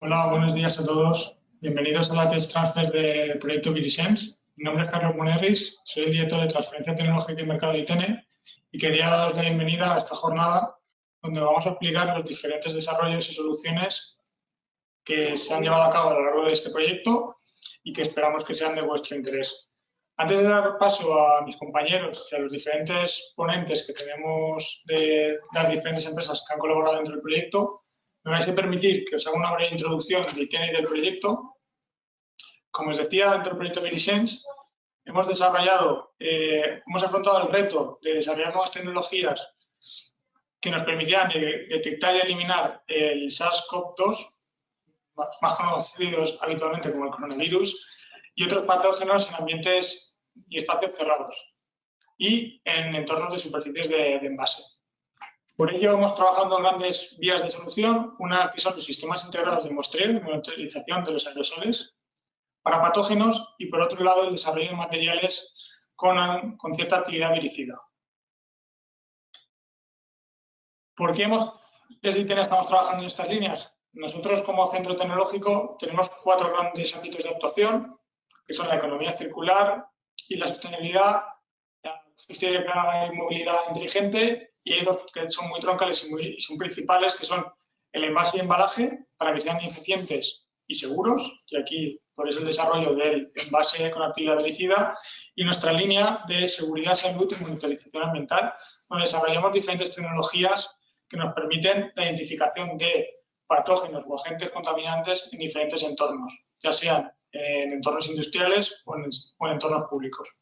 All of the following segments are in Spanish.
Hola, buenos días a todos. Bienvenidos a la Test Transfer del proyecto Virisense. Mi nombre es Carlos Munerris, soy el director de Transferencia Tecnológica y Mercado de ITN y quería daros la bienvenida a esta jornada donde vamos a explicar los diferentes desarrollos y soluciones que se han llevado a cabo a lo largo de este proyecto y que esperamos que sean de vuestro interés. Antes de dar paso a mis compañeros y a los diferentes ponentes que tenemos de las diferentes empresas que han colaborado dentro del proyecto, me vais a permitir que os haga una breve introducción de ITN y del proyecto. Como os decía, dentro del proyecto Virisense hemos afrontado el reto de desarrollar nuevas tecnologías que nos permitirán detectar y eliminar el SARS-CoV-2, más conocidos habitualmente como el coronavirus, y otros patógenos en ambientes y espacios cerrados y en entornos de superficies de envase. Por ello, hemos trabajado en grandes vías de solución, una que son los sistemas integrados de muestreo y monitorización de los aerosoles para patógenos y, por otro lado, el desarrollo de materiales con cierta actividad viricida. ¿Por qué desde ITN estamos trabajando en estas líneas? Nosotros, como centro tecnológico, tenemos 4 grandes ámbitos de actuación, que son la economía circular y la sostenibilidad, la logística y movilidad inteligente, y hay 2 que son muy troncales y son principales, que son el envase y embalaje, para que sean eficientes y seguros, y aquí por eso el desarrollo del envase con actividad viricida, y nuestra línea de seguridad, salud y monitorización ambiental, donde desarrollamos diferentes tecnologías que nos permiten la identificación de patógenos o agentes contaminantes en diferentes entornos, ya sean en entornos industriales o en entornos públicos.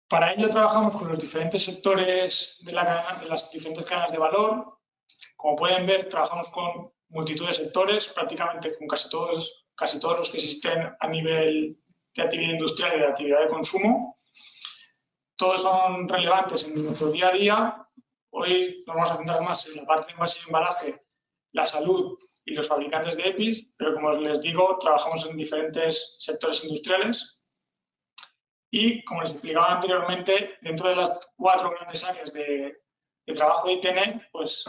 Para ello trabajamos con los diferentes sectores de las diferentes cadenas de valor. Como pueden ver, trabajamos con multitud de sectores, prácticamente con casi todos los que existen a nivel de actividad industrial y de actividad de consumo. Todos son relevantes en nuestro día a día. Hoy nos vamos a centrar más en la parte de envase y embalaje, la salud y los fabricantes de EPIs, pero como les digo, trabajamos en diferentes sectores industriales. Y, como les explicaba anteriormente, dentro de las 4 grandes áreas de trabajo de ITN, pues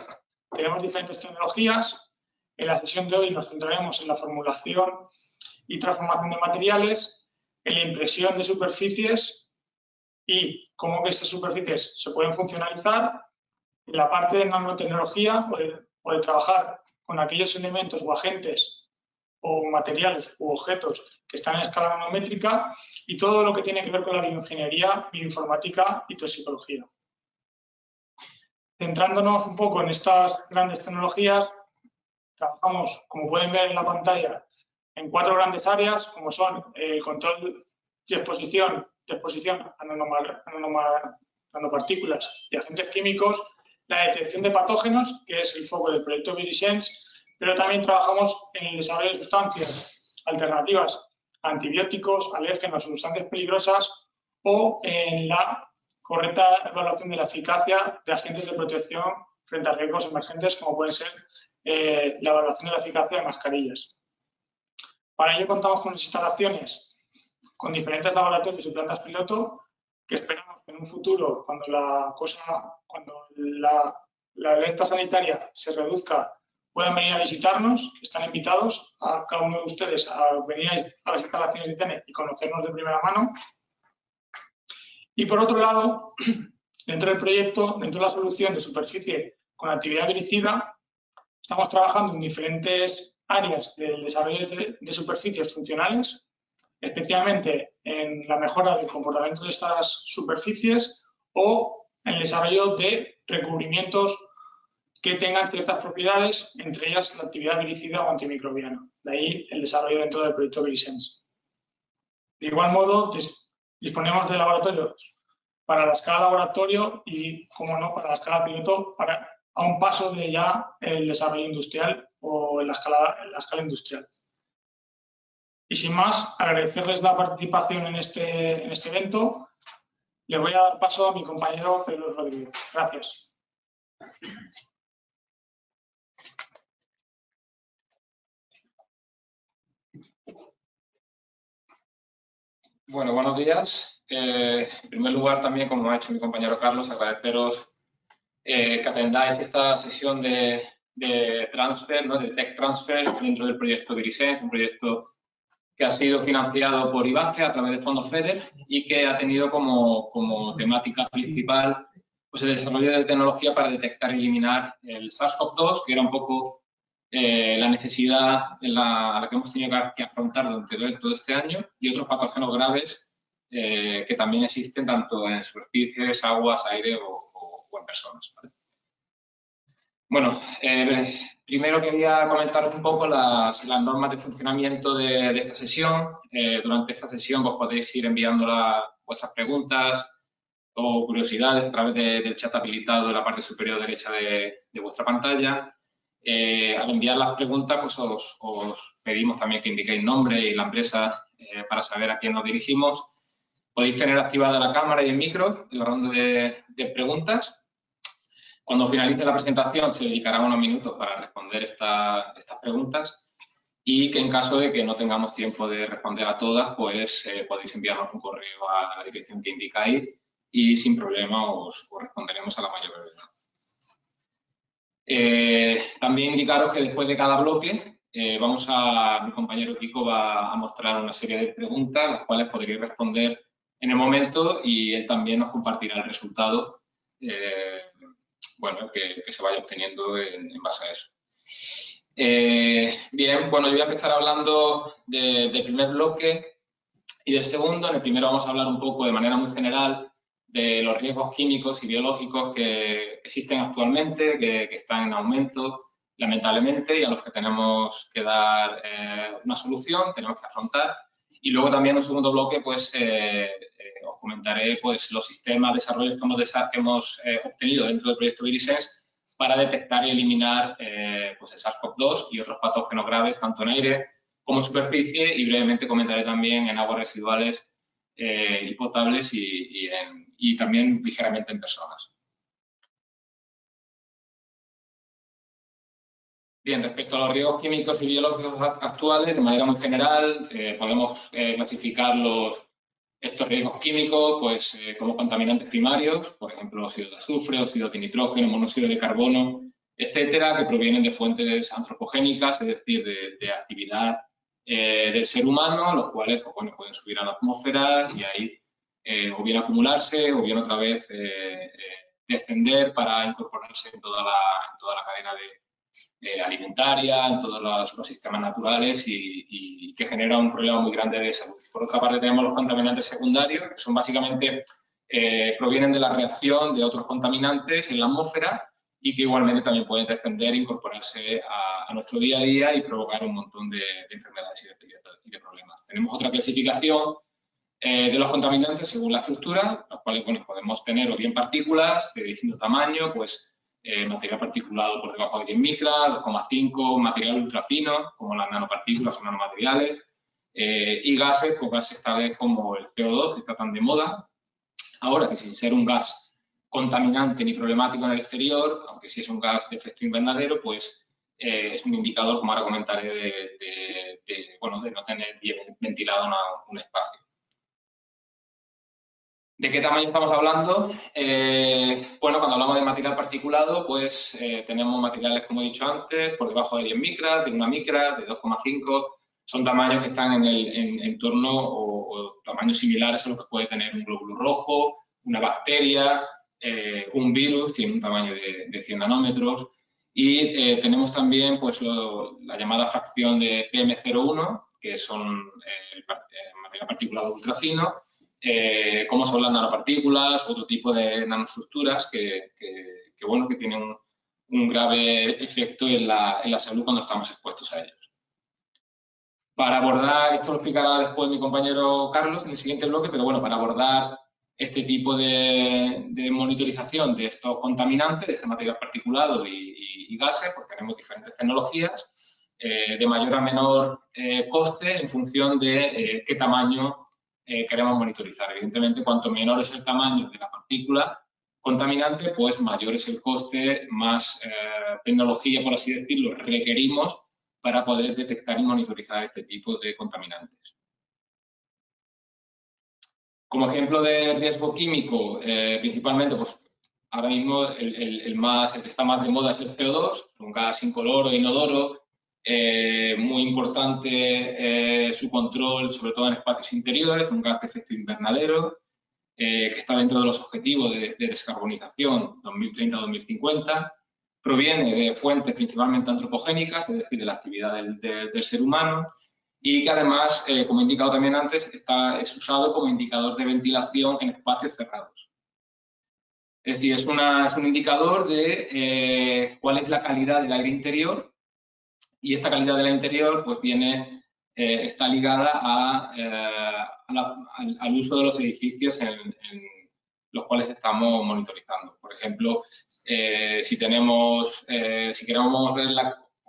tenemos diferentes tecnologías. En la sesión de hoy nos centraremos en la formulación y transformación de materiales, en la impresión de superficies y cómo estas superficies se pueden funcionalizar. En la parte de nanotecnología o de trabajar con aquellos elementos o agentes o materiales u objetos que están en escala nanométrica, y todo lo que tiene que ver con la bioingeniería, bioinformática y toxicología. Centrándonos un poco en estas grandes tecnologías, trabajamos, como pueden ver en la pantalla, en 4 grandes áreas, como son el control y exposición a nanopartículas y agentes químicos, la detección de patógenos, que es el foco del proyecto Virisense, pero también trabajamos en el desarrollo de sustancias alternativas a antibióticos, alérgenos o sustancias peligrosas, o en la correcta evaluación de la eficacia de agentes de protección frente a riesgos emergentes, como pueden ser la evaluación de la eficacia de mascarillas. Para ello contamos con las instalaciones con diferentes laboratorios y plantas piloto, que esperamos que en un futuro, cuando la alerta sanitaria se reduzca, puedan venir a visitarnos. Están invitados a cada uno de ustedes a venir a las instalaciones de ITN y conocernos de primera mano. Y por otro lado, dentro del proyecto, dentro de la solución de superficie con actividad viricida, estamos trabajando en diferentes áreas del desarrollo de superficies funcionales, especialmente en la mejora del comportamiento de estas superficies o en el desarrollo de recubrimientos que tengan ciertas propiedades, entre ellas la actividad viricida o antimicrobiana. De ahí el desarrollo dentro del proyecto Virisense. De igual modo, disponemos de laboratorios para la escala laboratorio y, como no, para la escala piloto, a un paso de ya el desarrollo industrial o en la escala industrial. Y sin más, agradecerles la participación en este evento. Le voy a dar paso a mi compañero Pedro Rodríguez. Gracias. Bueno, buenos días. En primer lugar, también, como ha hecho mi compañero Carlos, agradeceros que atendáis esta sesión de transfer, ¿no? De tech transfer dentro del proyecto Virisense, un proyecto que ha sido financiado por IBACE a través de fondos FEDER y que ha tenido como temática principal pues, el desarrollo de tecnología para detectar y eliminar el SARS-CoV-2, que era un poco la necesidad a la que hemos tenido que afrontar durante todo este año, y otros patógenos graves que también existen tanto en superficies, aguas, aire o en personas, ¿vale? Bueno, primero quería comentaros un poco las normas de funcionamiento de esta sesión. Durante esta sesión vos podéis ir enviando vuestras preguntas o curiosidades a través del chat habilitado en la parte superior derecha de vuestra pantalla. Al enviar las preguntas, pues os pedimos también que indiquéis nombre y la empresa para saber a quién nos dirigimos. Podéis tener activada la cámara y el micro en la ronda de preguntas. Cuando finalice la presentación se dedicará unos minutos para responder estas preguntas y que en caso de que no tengamos tiempo de responder a todas, pues podéis enviarnos un correo a la dirección que indicáis y sin problema os responderemos a la mayor brevedad. También indicaros que después de cada bloque mi compañero Kiko va a mostrar una serie de preguntas, las cuales podréis responder en el momento y él también nos compartirá el resultado bueno, que se vaya obteniendo en base a eso. Bien, bueno, yo voy a empezar hablando del primer bloque y del segundo. En el primero vamos a hablar un poco de manera muy general de los riesgos químicos y biológicos que existen actualmente, que están en aumento, lamentablemente, y a los que tenemos que dar una solución, tenemos que afrontar. Y luego también en un segundo bloque, pues, os comentaré pues, los sistemas de desarrollo que hemos obtenido dentro del proyecto Virisense para detectar y eliminar pues el SARS-CoV-2 y otros patógenos graves, tanto en aire como en superficie, y brevemente comentaré también en aguas residuales y potables y también ligeramente en personas. Bien, respecto a los riesgos químicos y biológicos actuales, de manera muy general, podemos clasificar estos riesgos químicos pues, como contaminantes primarios, por ejemplo, óxido de azufre, óxido de nitrógeno, monóxido de carbono, etcétera, que provienen de fuentes antropogénicas, es decir, de actividad del ser humano, los cuales pues, bueno, pueden subir a la atmósfera y ahí o bien acumularse o bien otra vez descender para incorporarse en toda la cadena alimentaria, en todos los sistemas naturales y que genera un problema muy grande de salud. Por otra parte, tenemos los contaminantes secundarios, que son básicamente, provienen de la reacción de otros contaminantes en la atmósfera y que igualmente también pueden descender e incorporarse a nuestro día a día y provocar un montón de enfermedades y de problemas. Tenemos otra clasificación de los contaminantes según la estructura, los cuales bueno, podemos tener o bien partículas de distinto tamaño, pues material particulado por debajo de 10 micras, 2,5, material ultrafino, como las nanopartículas o nanomateriales, y gases, pues gases tales como el CO2, que está tan de moda, ahora que sin ser un gas contaminante ni problemático en el exterior, aunque sí es un gas de efecto invernadero, pues es un indicador, como ahora comentaré, de no tener bien ventilado un espacio. ¿De qué tamaño estamos hablando? Bueno, cuando hablamos de material particulado, pues tenemos materiales, como he dicho antes, por debajo de 10 micras, de 1 micra, de 2,5. Son tamaños que están en torno o tamaños similares a los que puede tener un glóbulo rojo, una bacteria, un virus, tiene un tamaño de 100 nanómetros. Y tenemos también pues, la llamada fracción de PM01, que son el material particulado ultrafino, como son las nanopartículas, otro tipo de nanoestructuras que tienen un grave efecto en la salud cuando estamos expuestos a ellos. Para abordar, esto lo explicará después mi compañero Carlos en el siguiente bloque, pero bueno, para abordar este tipo de monitorización de estos contaminantes, de este material particulado y gases, pues tenemos diferentes tecnologías de mayor a menor coste en función de qué tamaño queremos monitorizar. Evidentemente, cuanto menor es el tamaño de la partícula contaminante, pues mayor es el coste, más tecnología, por así decirlo, requerimos para poder detectar y monitorizar este tipo de contaminantes. Como ejemplo de riesgo químico, principalmente, pues ahora mismo el que está más de moda es el CO2, un gas incoloro e inodoro, muy importante su control, sobre todo en espacios interiores, un gas de efecto invernadero, que está dentro de los objetivos de descarbonización 2030-2050, proviene de fuentes principalmente antropogénicas, es decir, de la actividad del ser humano, y que además, como he indicado también antes, es usado como indicador de ventilación en espacios cerrados. Es decir, es un indicador de cuál es la calidad del aire interior, y esta calidad del aire interior pues está ligada al uso de los edificios en los cuales estamos monitorizando. Por ejemplo, si queremos ver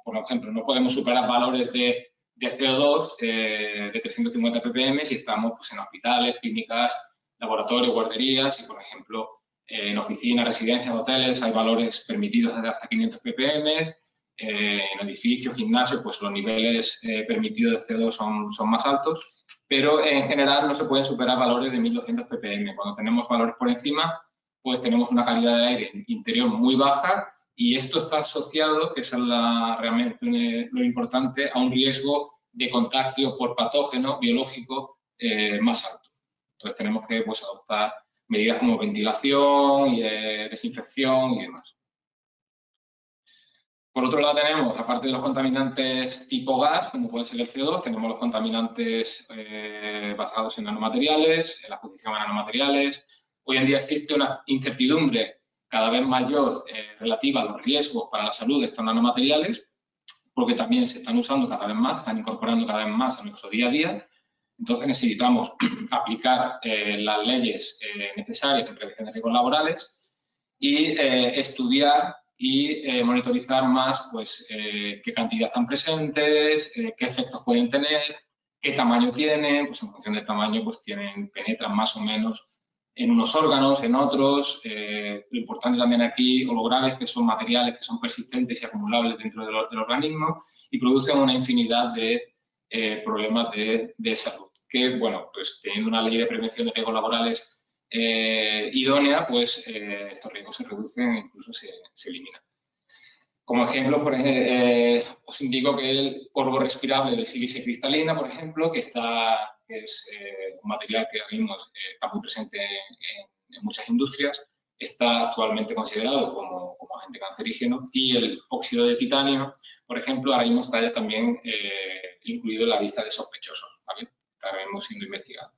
por ejemplo, no podemos superar valores de CO2 de 350 ppm si estamos pues, en hospitales, clínicas, laboratorios, guarderías y, por ejemplo, en oficinas, residencias, hoteles hay valores permitidos de hasta 500 ppm. En edificios, gimnasios, pues los niveles permitidos de CO2 son más altos, pero en general no se pueden superar valores de 1200 ppm. Cuando tenemos valores por encima, pues tenemos una calidad de aire interior muy baja y esto está asociado, que es realmente lo importante, a un riesgo de contagio por patógeno biológico más alto. Entonces tenemos que pues, adoptar medidas como ventilación y desinfección y demás. Por otro lado tenemos, aparte de los contaminantes tipo gas, como puede ser el CO2, tenemos los contaminantes basados en nanomateriales, en la exposición a nanomateriales. Hoy en día existe una incertidumbre cada vez mayor relativa a los riesgos para la salud de estos nanomateriales, porque también se están usando cada vez más, están incorporando cada vez más a nuestro día a día. Entonces necesitamos aplicar las leyes necesarias en prevención de riesgos laborales y estudiar y monitorizar más pues, qué cantidad están presentes, qué efectos pueden tener, qué tamaño tienen, pues en función del tamaño pues penetran más o menos en unos órganos, en otros. Lo importante también aquí, o lo grave es que son materiales que son persistentes y acumulables dentro del organismo y producen una infinidad de problemas de salud. Que, bueno, pues teniendo una ley de prevención de riesgos laborales idónea, pues estos riesgos se reducen e incluso se eliminan. Como ejemplo, os indico que el polvo respirable de sílice cristalina, por ejemplo, que es un material que ahora mismo está muy presente en muchas industrias, está actualmente considerado como agente cancerígeno, y el óxido de titanio, por ejemplo, ahora mismo está ya también incluido en la lista de sospechosos, ¿vale? Está ahora mismo siendo investigado.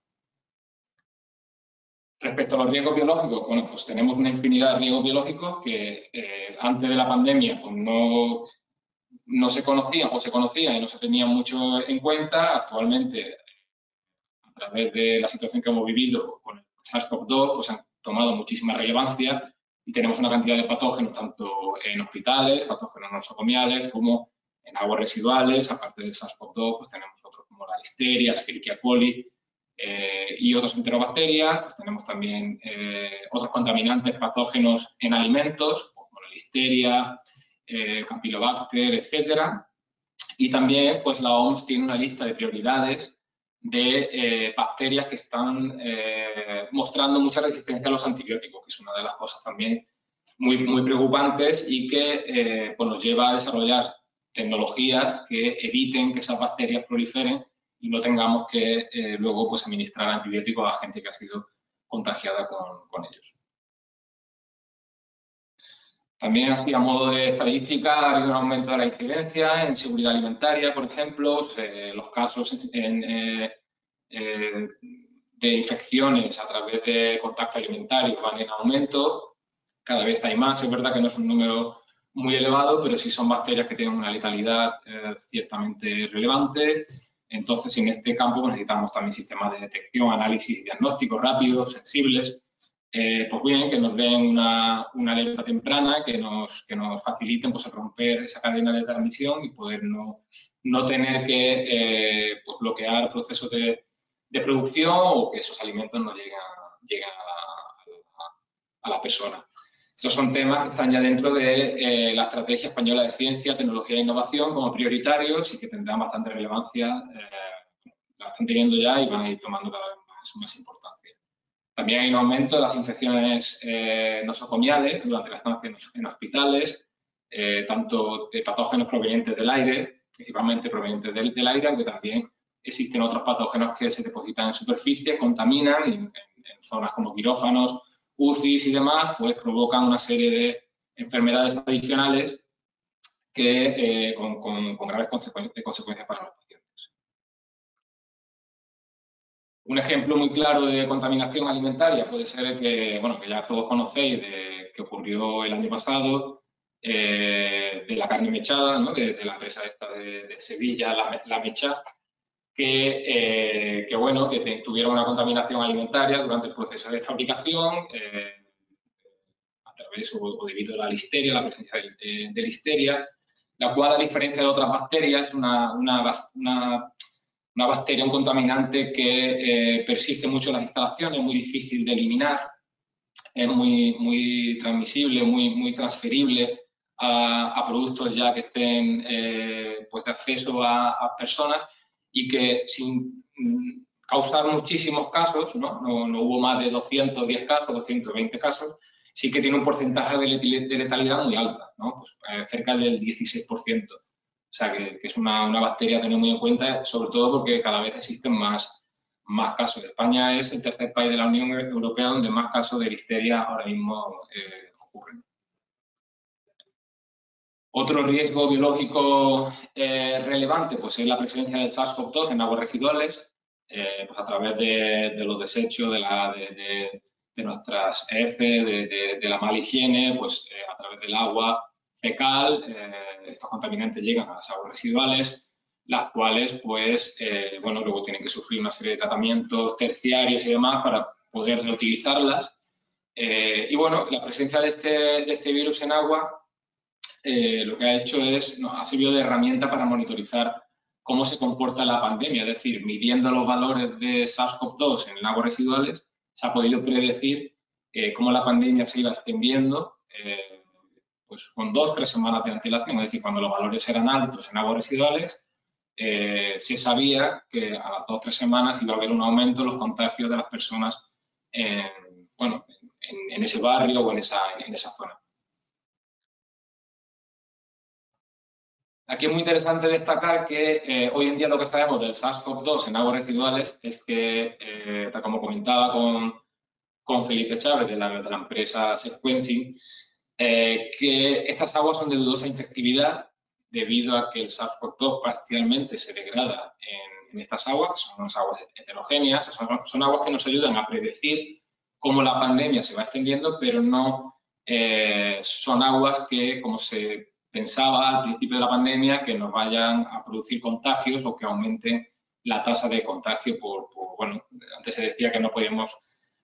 Respecto a los riesgos biológicos, bueno, pues tenemos una infinidad de riesgos biológicos que antes de la pandemia pues no se conocían o se conocían y no se tenían mucho en cuenta. Actualmente, a través de la situación que hemos vivido con el SARS-CoV-2, pues han tomado muchísima relevancia y tenemos una cantidad de patógenos tanto en hospitales, patógenos nosocomiales, como en aguas residuales. Aparte del SARS-CoV-2, pues tenemos otros como la listeria, Escherichia coli, y otras enterobacterias. Pues tenemos también otros contaminantes patógenos en alimentos, como la listeria, Campylobacter, etcétera. Y también, pues la OMS tiene una lista de prioridades de bacterias que están mostrando mucha resistencia a los antibióticos, que es una de las cosas también muy preocupantes y que pues nos lleva a desarrollar tecnologías que eviten que esas bacterias proliferen y no tengamos que luego pues, administrar antibióticos a gente que ha sido contagiada con ellos. También, así a modo de estadística, ha habido un aumento de la incidencia en seguridad alimentaria, por ejemplo, los casos de infecciones a través de contacto alimentario van en aumento. Cada vez hay más, es verdad que no es un número muy elevado, pero sí son bacterias que tienen una letalidad ciertamente relevante. Entonces, en este campo necesitamos también sistemas de detección, análisis y diagnóstico rápidos, sensibles, pues bien, que nos den una alerta temprana, que nos faciliten pues, romper esa cadena de transmisión y poder no tener que pues, bloquear procesos de producción o que esos alimentos no lleguen a la persona. Estos son temas que están ya dentro de la Estrategia Española de Ciencia, Tecnología e Innovación como prioritarios y que tendrán bastante relevancia, la están teniendo ya y van a ir tomando cada vez más importancia. También hay un aumento de las infecciones nosocomiales durante la estancia en hospitales, tanto de patógenos provenientes del aire, principalmente provenientes del aire, aunque también existen otros patógenos que se depositan en superficie, contaminan en zonas como quirófanos, UCIs y demás, pues provocan una serie de enfermedades adicionales que, con graves consecuencias para los pacientes. Un ejemplo muy claro de contaminación alimentaria puede ser que, bueno, que ya todos conocéis, que ocurrió el año pasado, de la carne mechada, ¿no? de la empresa esta de Sevilla, la Mecha, que tuvieron una contaminación alimentaria durante el proceso de fabricación, a través o debido a la listeria, la presencia de listeria, la cual, a diferencia de otras bacterias, es una bacteria, un contaminante que persiste mucho en las instalaciones, muy difícil de eliminar, es muy transmisible, muy transferible a productos ya que estén pues de acceso a personas, y que sin causar muchísimos casos, no hubo más de 210 casos, 220 casos, sí que tiene un porcentaje de letalidad muy alta, ¿no? Pues, cerca del 16%. O sea, que es una bacteria a tener muy en cuenta, sobre todo porque cada vez existen más casos. España es el tercer país de la Unión Europea donde más casos de listeria ahora mismo ocurren. Otro riesgo biológico relevante, pues, es la presencia del SARS-CoV-2 en aguas residuales, pues a través de los desechos, de nuestras heces, de la mala higiene, pues a través del agua fecal, estos contaminantes llegan a las aguas residuales, las cuales, pues, luego tienen que sufrir una serie de tratamientos terciarios y demás para poder reutilizarlas. Y bueno, la presencia de este virus en agua lo que ha hecho ha servido de herramienta para monitorizar cómo se comporta la pandemia, es decir, midiendo los valores de SARS-CoV-2 en aguas residuales, se ha podido predecir cómo la pandemia se iba extendiendo pues con 2 o 3 semanas de antelación, es decir, cuando los valores eran altos en aguas residuales, se sabía que a las 2 o 3 semanas iba a haber un aumento en los contagios de las personas en ese barrio o en esa zona. Aquí es muy interesante destacar que hoy en día lo que sabemos del SARS-CoV-2 en aguas residuales es que, tal como comentaba con Felipe Chávez de la empresa Sequencing, que estas aguas son de dudosa infectividad debido a que el SARS-CoV-2 parcialmente se degrada en estas aguas, que son unas aguas heterogéneas, son aguas que nos ayudan a predecir cómo la pandemia se va extendiendo, pero no son aguas que, como se pensaba al principio de la pandemia, que nos vayan a producir contagios o que aumenten la tasa de contagio antes se decía que no podíamos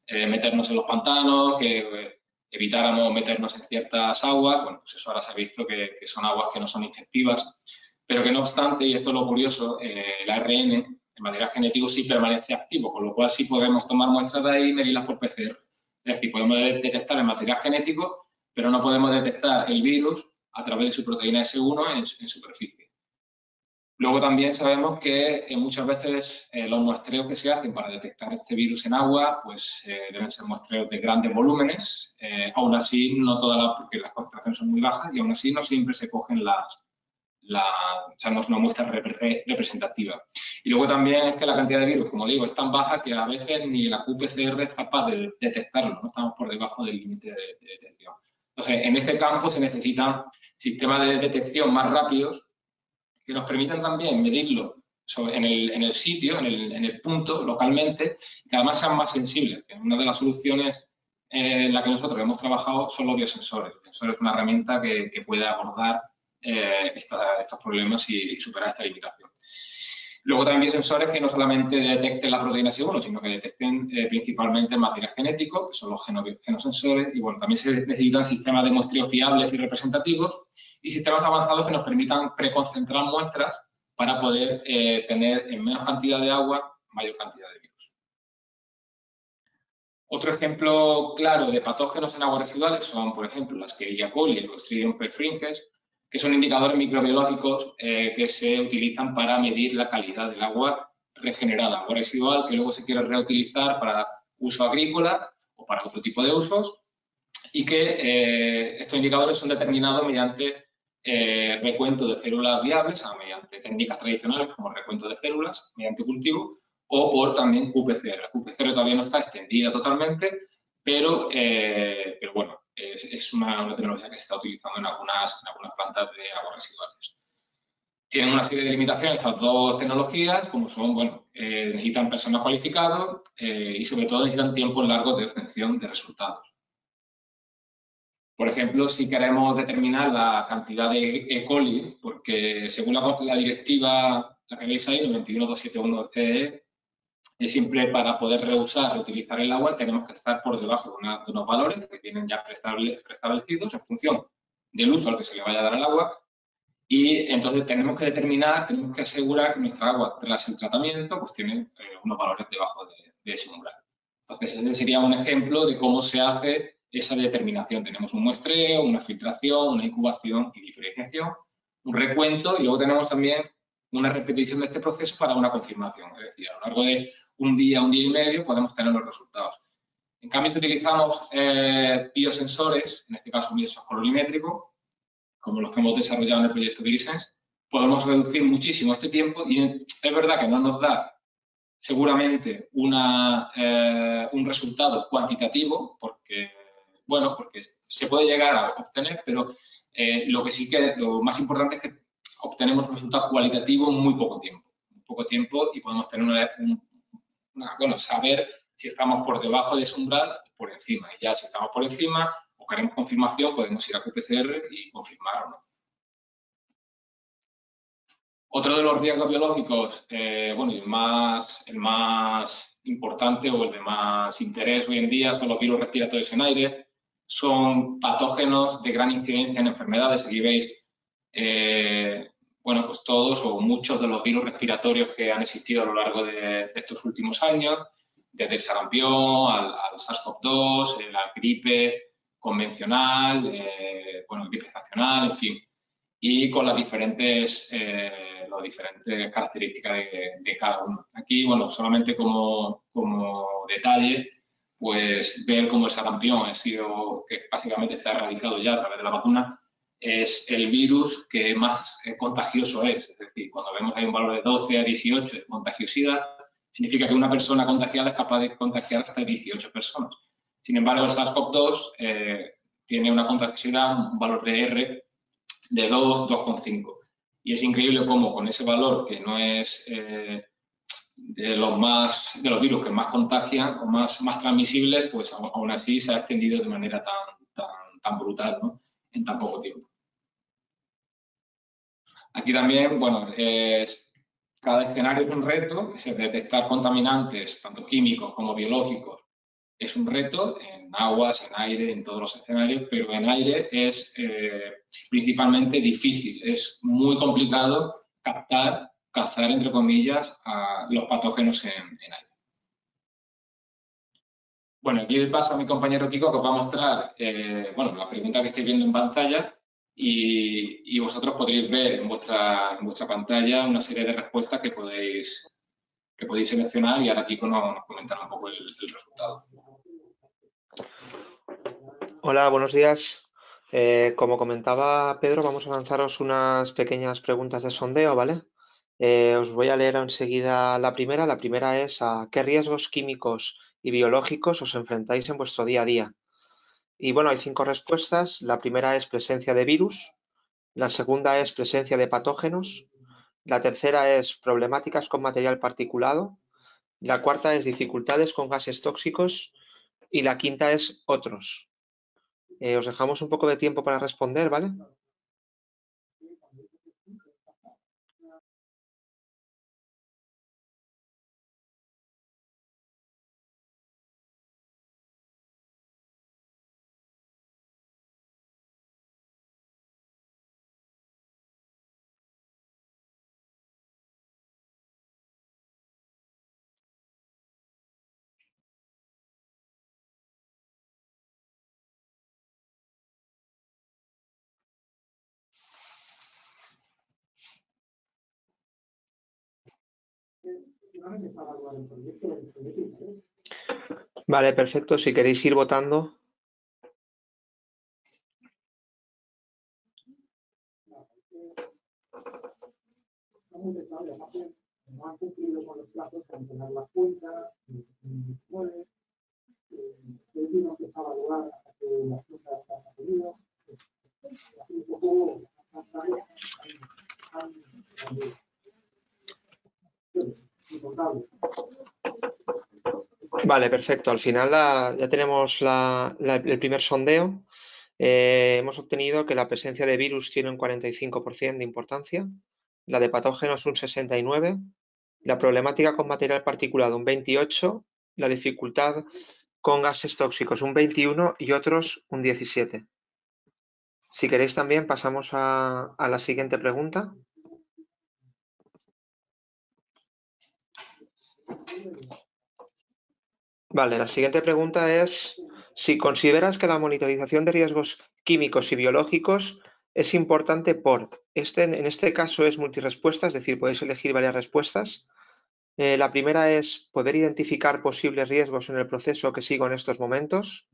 meternos en los pantanos, que evitáramos meternos en ciertas aguas. Bueno, pues eso ahora se ha visto que son aguas que no son infectivas, pero que no obstante, y esto es lo curioso, el ARN, el material genético, sí permanece activo, con lo cual sí podemos tomar muestras de ahí y medirlas por PCR. Es decir, podemos detectar el material genético, pero no podemos detectar el virus a través de su proteína S1 en superficie. Luego también sabemos que muchas veces los muestreos que se hacen para detectar este virus en agua pues deben ser muestreos de grandes volúmenes, aún así no todas porque las concentraciones son muy bajas y aún así no siempre se cogen no es una muestra representativa. Y luego también es que la cantidad de virus, como digo, es tan baja que a veces ni la qPCR es capaz de detectarlo, ¿no? Estamos por debajo del límite de detección. Entonces, en este campo se necesitan sistemas de detección más rápidos que nos permitan también medirlo en el sitio, en el punto, localmente, y que además sean más sensibles. Una de las soluciones en la que nosotros hemos trabajado son los biosensores. El sensor es una herramienta que puede abordar estos problemas y superar esta limitación. Luego también sensores que no solamente detecten la proteína S1, sino que detecten principalmente el material genético, que son los genosensores, y bueno, también se necesitan sistemas de muestreo fiables y representativos y sistemas avanzados que nos permitan preconcentrar muestras para poder tener en menos cantidad de agua mayor cantidad de virus. Otro ejemplo claro de patógenos en aguas residuales son, por ejemplo, la Escherichia coli y el Clostridium perfringens, que son indicadores microbiológicos que se utilizan para medir la calidad del agua regenerada, agua residual que luego se quiere reutilizar para uso agrícola o para otro tipo de usos, y que estos indicadores son determinados mediante recuento de células viables, mediante técnicas tradicionales como recuento de células, mediante cultivo, o por también QPCR. La QPCR todavía no está extendida totalmente, pero bueno, es una tecnología que se está utilizando en algunas plantas de aguas residuales. Tienen una serie de limitaciones estas dos tecnologías, como son, bueno, necesitan personal cualificado y sobre todo necesitan tiempos largos de obtención de resultados. Por ejemplo, si queremos determinar la cantidad de E. coli, porque según la directiva, la que veis ahí, 91271-CE, es siempre para poder reutilizar el agua, tenemos que estar por debajo de unos valores que tienen ya preestablecidos en función del uso al que se le vaya a dar al agua. Y entonces tenemos que determinar, tenemos que asegurar que nuestra agua, tras el tratamiento, pues tiene unos valores debajo de ese umbral. Entonces, ese sería un ejemplo de cómo se hace esa determinación. Tenemos un muestreo, una filtración, una incubación y diferenciación, un recuento y luego tenemos también una repetición de este proceso para una confirmación. Es decir, a lo largo de un día y medio podemos tener los resultados. En cambio, si utilizamos biosensores, en este caso un biosensor colorimétrico, como los que hemos desarrollado en el proyecto Bilisense, podemos reducir muchísimo este tiempo y es verdad que no nos da seguramente un resultado cuantitativo, porque, bueno, porque se puede llegar a obtener, pero lo que sí que lo más importante es que obtenemos un resultado cualitativo en muy poco tiempo y podemos tener bueno, saber si estamos por debajo de ese umbral o por encima. Y ya si estamos por encima o queremos confirmación, podemos ir a QPCR y confirmar o no. Otro de los riesgos biológicos, bueno, el más importante o el de más interés hoy en día son los virus respiratorios en aire. Son patógenos de gran incidencia en enfermedades. Aquí veis, bueno, pues todos o muchos de los virus respiratorios que han existido a lo largo de estos últimos años, desde el sarampión al SARS-CoV-2, la gripe convencional, bueno, gripe estacional, en fin, y con las diferentes características de cada uno. Aquí, bueno, solamente como detalle, pues ver cómo el sarampión ha sido, que básicamente está erradicado ya a través de la vacuna, es el virus que más contagioso es. Es decir, cuando vemos que hay un valor de 12 a 18 de contagiosidad, significa que una persona contagiada es capaz de contagiar hasta 18 personas. Sin embargo, el SARS-CoV-2 tiene una contagiosidad, un valor de R de 2,5. Y es increíble cómo con ese valor, que no es de los virus que más contagian o más transmisibles, pues aún así se ha extendido de manera tan brutal, ¿no? En tan poco tiempo. Aquí también, bueno, cada escenario es un reto, es detectar contaminantes, tanto químicos como biológicos, es un reto en aguas, en aire, en todos los escenarios, pero en aire es principalmente difícil, es muy complicado cazar, entre comillas, a los patógenos en aire. Bueno, aquí les paso a mi compañero Kiko que os va a mostrar, bueno, la pregunta que estáis viendo en pantalla y vosotros podréis ver en vuestra pantalla una serie de respuestas que podéis seleccionar y ahora Kiko nos comentará un poco el resultado. Hola, buenos días. Como comentaba Pedro, vamos a lanzaros unas pequeñas preguntas de sondeo, ¿vale? Os voy a leer enseguida la primera. La primera es ¿a qué riesgos químicos y biológicos os enfrentáis en vuestro día a día? Y bueno, hay 5 respuestas. La primera es presencia de virus, la segunda es presencia de patógenos, la tercera es problemáticas con material particulado, la cuarta es dificultades con gases tóxicos y la quinta es otros. Os dejamos un poco de tiempo para responder, ¿vale? Vale, perfecto. Si queréis ir votando. Vale, perfecto. Al final ya tenemos el primer sondeo. Hemos obtenido que la presencia de virus tiene un 45% de importancia, la de patógenos un 69%, la problemática con material particulado un 28%, la dificultad con gases tóxicos un 21% y otros un 17%. Si queréis también pasamos a la siguiente pregunta. Vale, la siguiente pregunta es si consideras que la monitorización de riesgos químicos y biológicos es importante en este caso es multirespuesta, es decir, podéis elegir varias respuestas. La primera es poder identificar posibles riesgos en el proceso que sigo en estos momentos.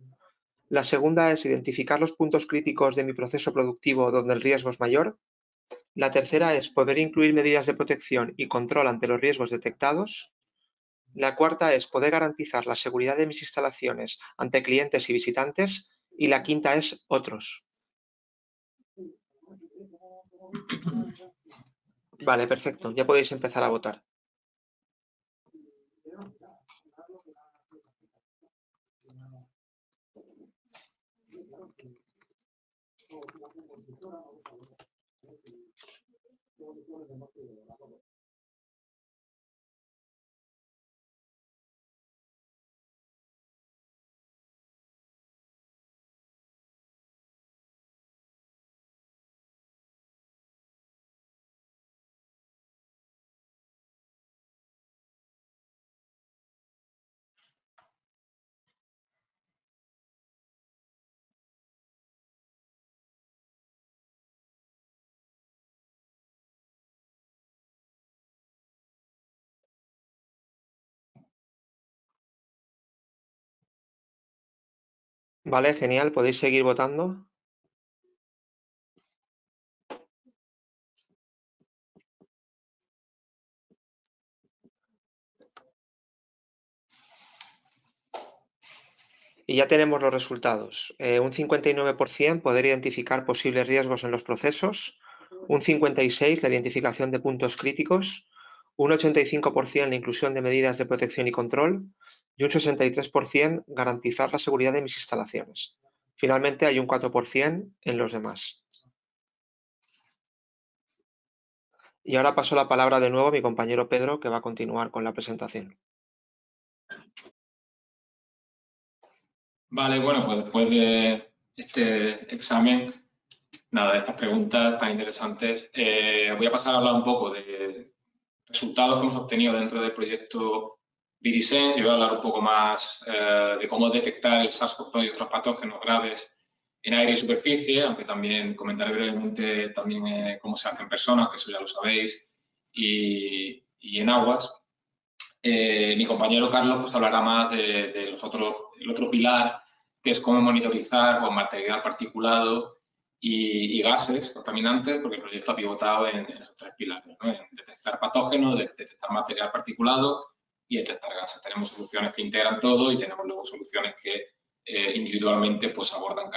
La segunda es identificar los puntos críticos de mi proceso productivo donde el riesgo es mayor. La tercera es poder incluir medidas de protección y control ante los riesgos detectados. La cuarta es poder garantizar la seguridad de mis instalaciones ante clientes y visitantes. Y la quinta es otros. Vale, perfecto. Ya podéis empezar a votar. Vale, genial. Podéis seguir votando. Y ya tenemos los resultados. Un 59% poder identificar posibles riesgos en los procesos, un 56% la identificación de puntos críticos, un 85% la inclusión de medidas de protección y control y un 63% garantizar la seguridad de mis instalaciones. Finalmente hay un 4% en los demás. Y ahora paso la palabra de nuevo a mi compañero Pedro, que va a continuar con la presentación. Vale, bueno, pues después de este examen, nada, de estas preguntas tan interesantes, voy a pasar a hablar un poco de resultados que hemos obtenido dentro del proyecto Virisense. Yo voy a hablar un poco más de cómo detectar el SARS-CoV-2 y otros patógenos graves en aire y superficie, aunque también comentaré brevemente también cómo se hace en personas, que eso ya lo sabéis, y en aguas. Mi compañero Carlos pues, hablará más de el otro pilar, que es cómo monitorizar con material particulado y gases contaminantes, porque el proyecto ha pivotado en esos tres pilares, ¿no? En detectar patógenos, detectar material particulado y detectar gases. Tenemos soluciones que integran todo y tenemos luego soluciones que individualmente pues, abordan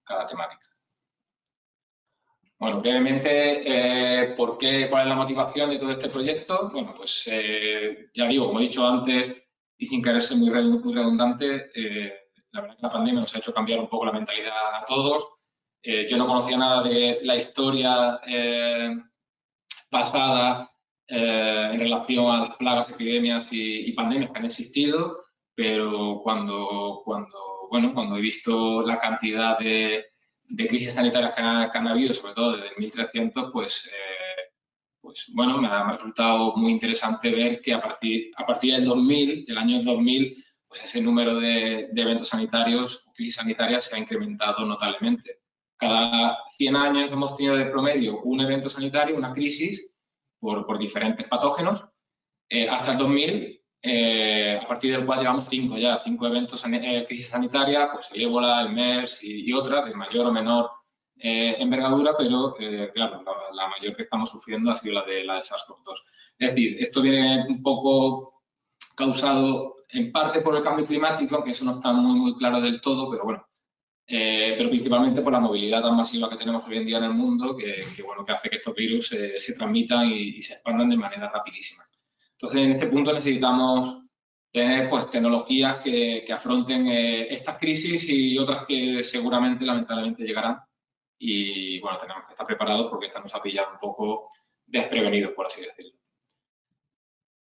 cada temática. Bueno, brevemente, ¿cuál es la motivación de todo este proyecto? Bueno, pues ya digo, como he dicho antes, y sin querer ser muy redundante, la verdad que la pandemia nos ha hecho cambiar un poco la mentalidad a todos. Yo no conocía nada de la historia pasada en relación a las plagas, epidemias y pandemias que han existido, pero cuando he visto la cantidad de crisis sanitarias que han habido, sobre todo desde el 1300, me ha resultado muy interesante ver que a partir del 2000, del año 2000, pues ese número de eventos sanitarios, crisis sanitarias, se ha incrementado notablemente. Cada 100 años hemos tenido de promedio un evento sanitario, una crisis, por diferentes patógenos. Hasta el 2000 a partir del cual llevamos 5 eventos, crisis sanitaria, pues el ébola, el MERS y otras de mayor o menor envergadura, pero claro, la mayor que estamos sufriendo ha sido la de SARS-CoV-2. Es decir, esto viene un poco causado en parte por el cambio climático, aunque eso no está muy claro del todo, pero bueno, pero principalmente por la movilidad tan masiva que tenemos hoy en día en el mundo, que hace que estos virus se transmitan y se expandan de manera rapidísima. Entonces, en este punto necesitamos tener pues, tecnologías que afronten estas crisis y otras que seguramente, lamentablemente, llegarán. Y bueno, tenemos que estar preparados porque esta nos ha pillado un poco desprevenidos, por así decirlo.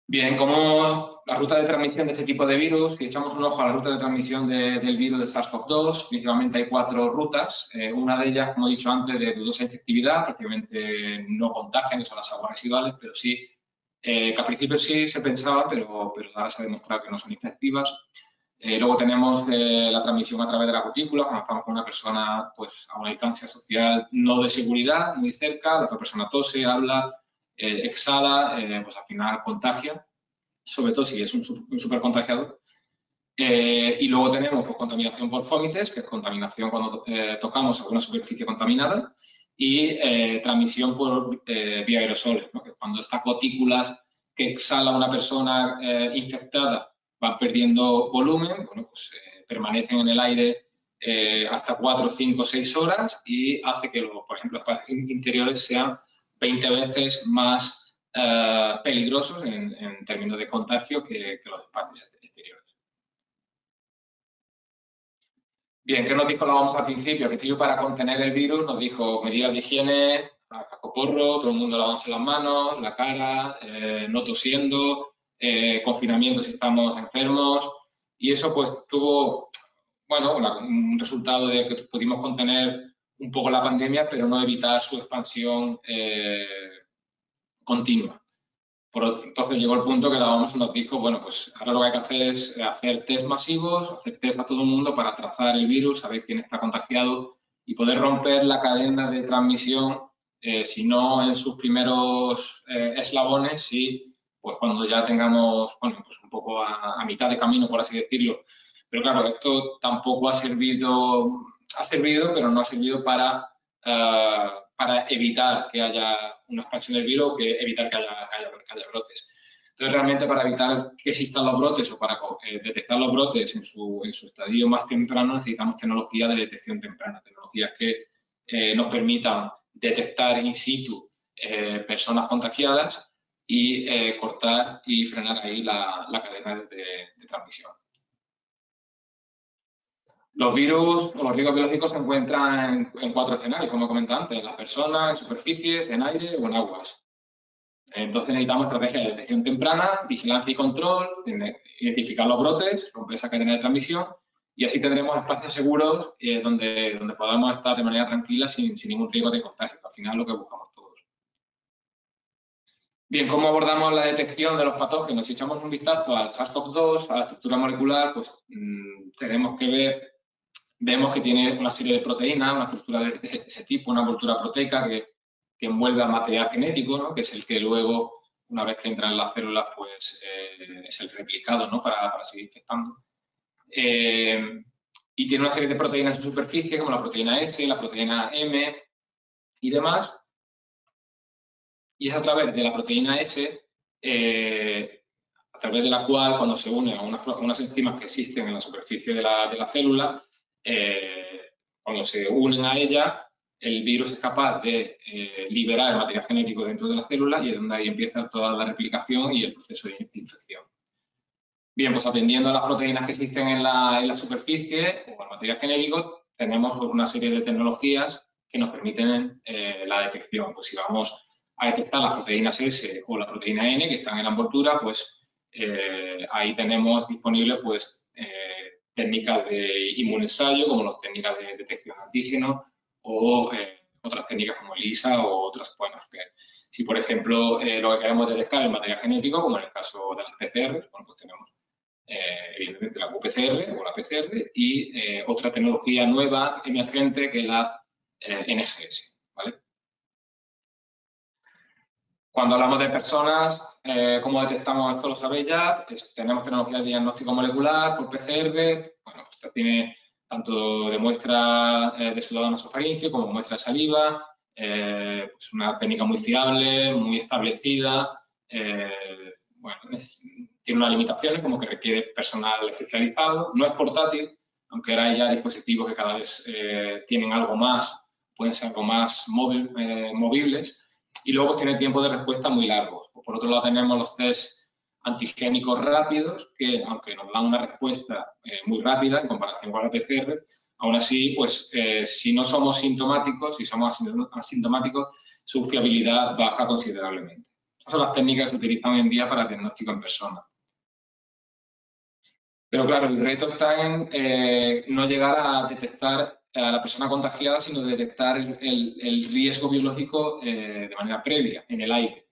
Bien, como la ruta de transmisión de este tipo de virus, si echamos un ojo a la ruta de transmisión del virus de SARS-CoV-2, principalmente hay 4 rutas. Una de ellas, como he dicho antes, de dudosa infectividad, prácticamente no contagian, que son las aguas residuales, pero sí, que al principio sí se pensaba, pero ahora se ha demostrado que no son infectivas. Luego tenemos la transmisión a través de la cutícula, cuando estamos con una persona pues, a una distancia social no de seguridad, muy cerca, la otra persona tose, habla, exhala, pues al final contagia, sobre todo si es un supercontagiador. Y luego tenemos pues, contaminación por fomites, que es contaminación cuando tocamos alguna superficie contaminada, y transmisión por vía aerosoles, ¿no? Que cuando estas gotículas que exhala una persona infectada van perdiendo volumen, bueno, pues permanecen en el aire hasta 4, 5, 6 horas y hace que, por ejemplo, los espacios interiores sean 20 veces más peligrosos en términos de contagio que los espacios exteriores. Bien, ¿qué nos dijo la OMS al principio? Al principio, para contener el virus, nos dijo medidas de higiene, cascoporro, todo el mundo lavándose las manos, la cara, no tosiendo, confinamiento si estamos enfermos. Y eso, pues, tuvo, bueno, un resultado de que pudimos contener un poco la pandemia, pero no evitar su expansión continua. Entonces llegó el punto que la OMS nos dijo, bueno, pues ahora lo que hay que hacer es hacer test masivos, hacer test a todo el mundo para trazar el virus, saber quién está contagiado y poder romper la cadena de transmisión, si no en sus primeros eslabones, si pues cuando ya tengamos, bueno, pues un poco a mitad de camino, por así decirlo. Pero claro, esto tampoco ha servido, pero no ha servido para evitar que haya una expansión del virus o que evitar que haya brotes. Entonces, realmente para evitar que existan los brotes o para detectar los brotes en su estadio más temprano necesitamos tecnología de detección temprana, tecnologías que nos permitan detectar in situ personas contagiadas y cortar y frenar ahí la cadena de transmisión. Los virus o los riesgos biológicos se encuentran en 4 escenarios, como he comentado antes, en las personas, en superficies, en aire o en aguas. Entonces necesitamos estrategias de detección temprana, vigilancia y control, identificar los brotes, romper esa cadena de transmisión y así tendremos espacios seguros donde podamos estar de manera tranquila sin ningún riesgo de contagio, que al final es lo que buscamos todos. Bien, ¿cómo abordamos la detección de los patógenos? Si echamos un vistazo al SARS-CoV-2, a la estructura molecular, pues tenemos que vemos que tiene una serie de proteínas, una estructura de ese tipo, una envoltura proteica que envuelve al material genético, ¿no? Que es el que luego, una vez que entra en las células, pues es el replicado, ¿no? Para seguir infectando. Y tiene una serie de proteínas en su superficie, como la proteína S, la proteína M y demás. Y es a través de la proteína S, a través de la cual, cuando se une a unas enzimas que existen en la superficie de la célula, cuando se unen a ella, el virus es capaz de liberar el material genético dentro de la célula y es donde ahí empieza toda la replicación y el proceso de infección. Bien, pues atendiendo a las proteínas que existen en la superficie o el material genético, tenemos una serie de tecnologías que nos permiten la detección. Pues si vamos a detectar las proteínas S o la proteína N que están en la envoltura, pues ahí tenemos disponibles pues, técnicas de inmunensayo, como las técnicas de detección de antígenos o otras técnicas como ELISA o otras, bueno, que si por ejemplo lo que queremos detectar es el material genético, como en el caso de las PCR, bueno, pues tenemos evidentemente la qPCR o la PCR y otra tecnología nueva emergente que es la NGS, ¿vale? Cuando hablamos de personas, ¿cómo detectamos? Esto lo sabéis ya. Tenemos tecnología de diagnóstico molecular por PCR. Bueno, esta tiene tanto de muestra de sudado nasofaríngeo como muestra de saliva. Pues una técnica muy fiable, muy establecida. Bueno, tiene unas limitaciones como que requiere personal especializado. No es portátil, aunque ahora hay ya dispositivos que cada vez tienen algo más, pueden ser algo más movibles. Y luego pues, tiene tiempos de respuesta muy largos. Por otro lado tenemos los test antigénicos rápidos, que aunque nos dan una respuesta muy rápida en comparación con la PCR, aún así, pues si no somos sintomáticos, si somos asintomáticos, su fiabilidad baja considerablemente. Esas son las técnicas que se utilizan hoy en día para diagnóstico en persona. Pero claro, el reto está en no llegar a detectar a la persona contagiada, sino detectar el riesgo biológico de manera previa, en el aire.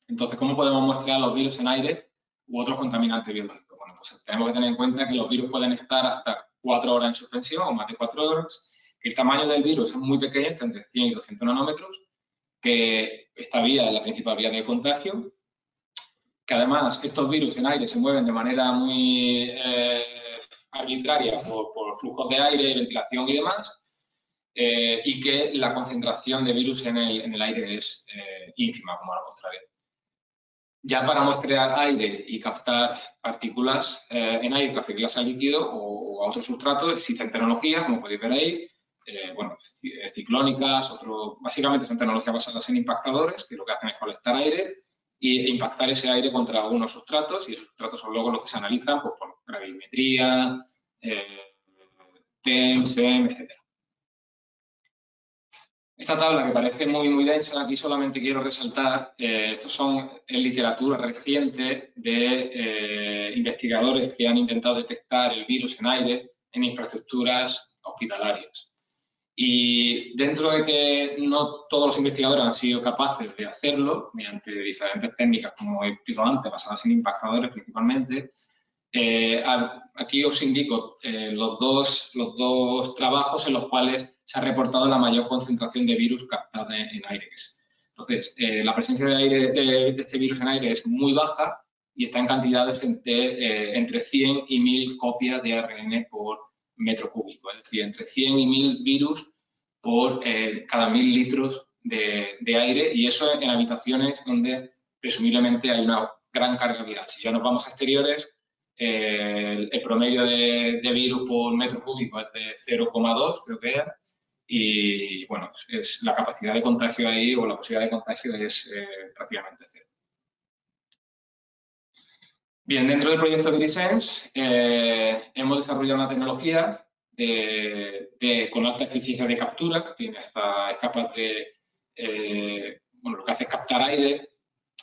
Entonces, ¿cómo podemos muestrear los virus en aire u otros contaminantes biológicos? Bueno, pues tenemos que tener en cuenta que los virus pueden estar hasta 4 horas en suspensión o más de 4 horas, que el tamaño del virus es muy pequeño, está entre 100 y 200 nanómetros, que esta vía es la principal vía de contagio, que además estos virus en aire se mueven de manera muy arbitraria por flujos de aire, ventilación y demás, y que la concentración de virus en el aire es ínfima, como ahora mostraré. Ya para muestrear aire y captar partículas en aire, transferirlas al líquido o a otro sustrato, existen tecnologías, como podéis ver ahí, bueno, ciclónicas, básicamente son tecnologías basadas en impactadores, que lo que hacen es colectar aire e impactar ese aire contra unos sustratos, y esos sustratos son luego los que se analizan pues, por gravimetría, TEM, SEM, etc. Esta tabla que parece muy, muy densa, aquí solamente quiero resaltar, estos son en literatura reciente de investigadores que han intentado detectar el virus en aire en infraestructuras hospitalarias. Y dentro de que no todos los investigadores han sido capaces de hacerlo, mediante diferentes técnicas, como he explicado antes, basadas en impactadores principalmente, aquí os indico los dos trabajos en los cuales se ha reportado la mayor concentración de virus captada en aire. Entonces, la presencia de aire de este virus en aire es muy baja y está en cantidades entre 100 y 1000 copias de ARN por metro cúbico, es decir, entre 100 y 1000 virus por cada 1000 litros de aire, y eso en habitaciones donde presumiblemente hay una gran carga viral. Si ya nos vamos a exteriores, el promedio de virus por metro cúbico es de 0,2, creo que era, y bueno, es la capacidad de contagio ahí o la posibilidad de contagio es prácticamente cero. Bien, dentro del proyecto ViriSense hemos desarrollado una tecnología con alta eficiencia de captura, es capaz de, bueno, lo que hace es captar aire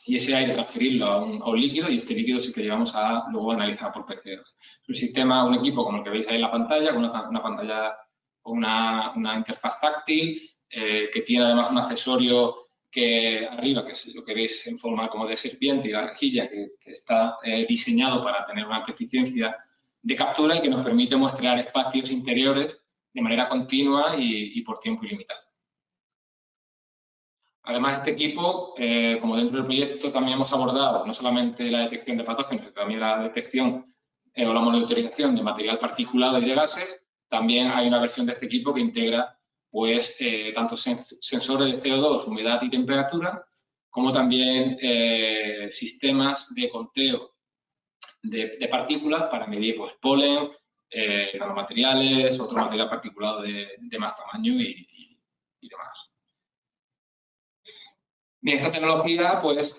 y ese aire transferirlo a un líquido, y este líquido sí que llevamos a luego analizar por PCR. Es un sistema, un equipo como el que veis ahí en la pantalla, con una pantalla con una interfaz táctil, que tiene además un accesorio que arriba, que es lo que veis en forma como de serpiente, y la rejilla que está diseñado para tener una alta eficiencia de captura y que nos permite muestrear espacios interiores de manera continua y por tiempo ilimitado. Además, este equipo, como dentro del proyecto, también hemos abordado no solamente la detección de patógenos, sino también la detección o la monitorización de material particulado y de gases. También hay una versión de este equipo que integra pues, tanto sensores de CO2, humedad y temperatura, como también sistemas de conteo de partículas para medir pues, polen, nanomateriales, otro material particulado de más tamaño y demás. Bien, esta tecnología pues,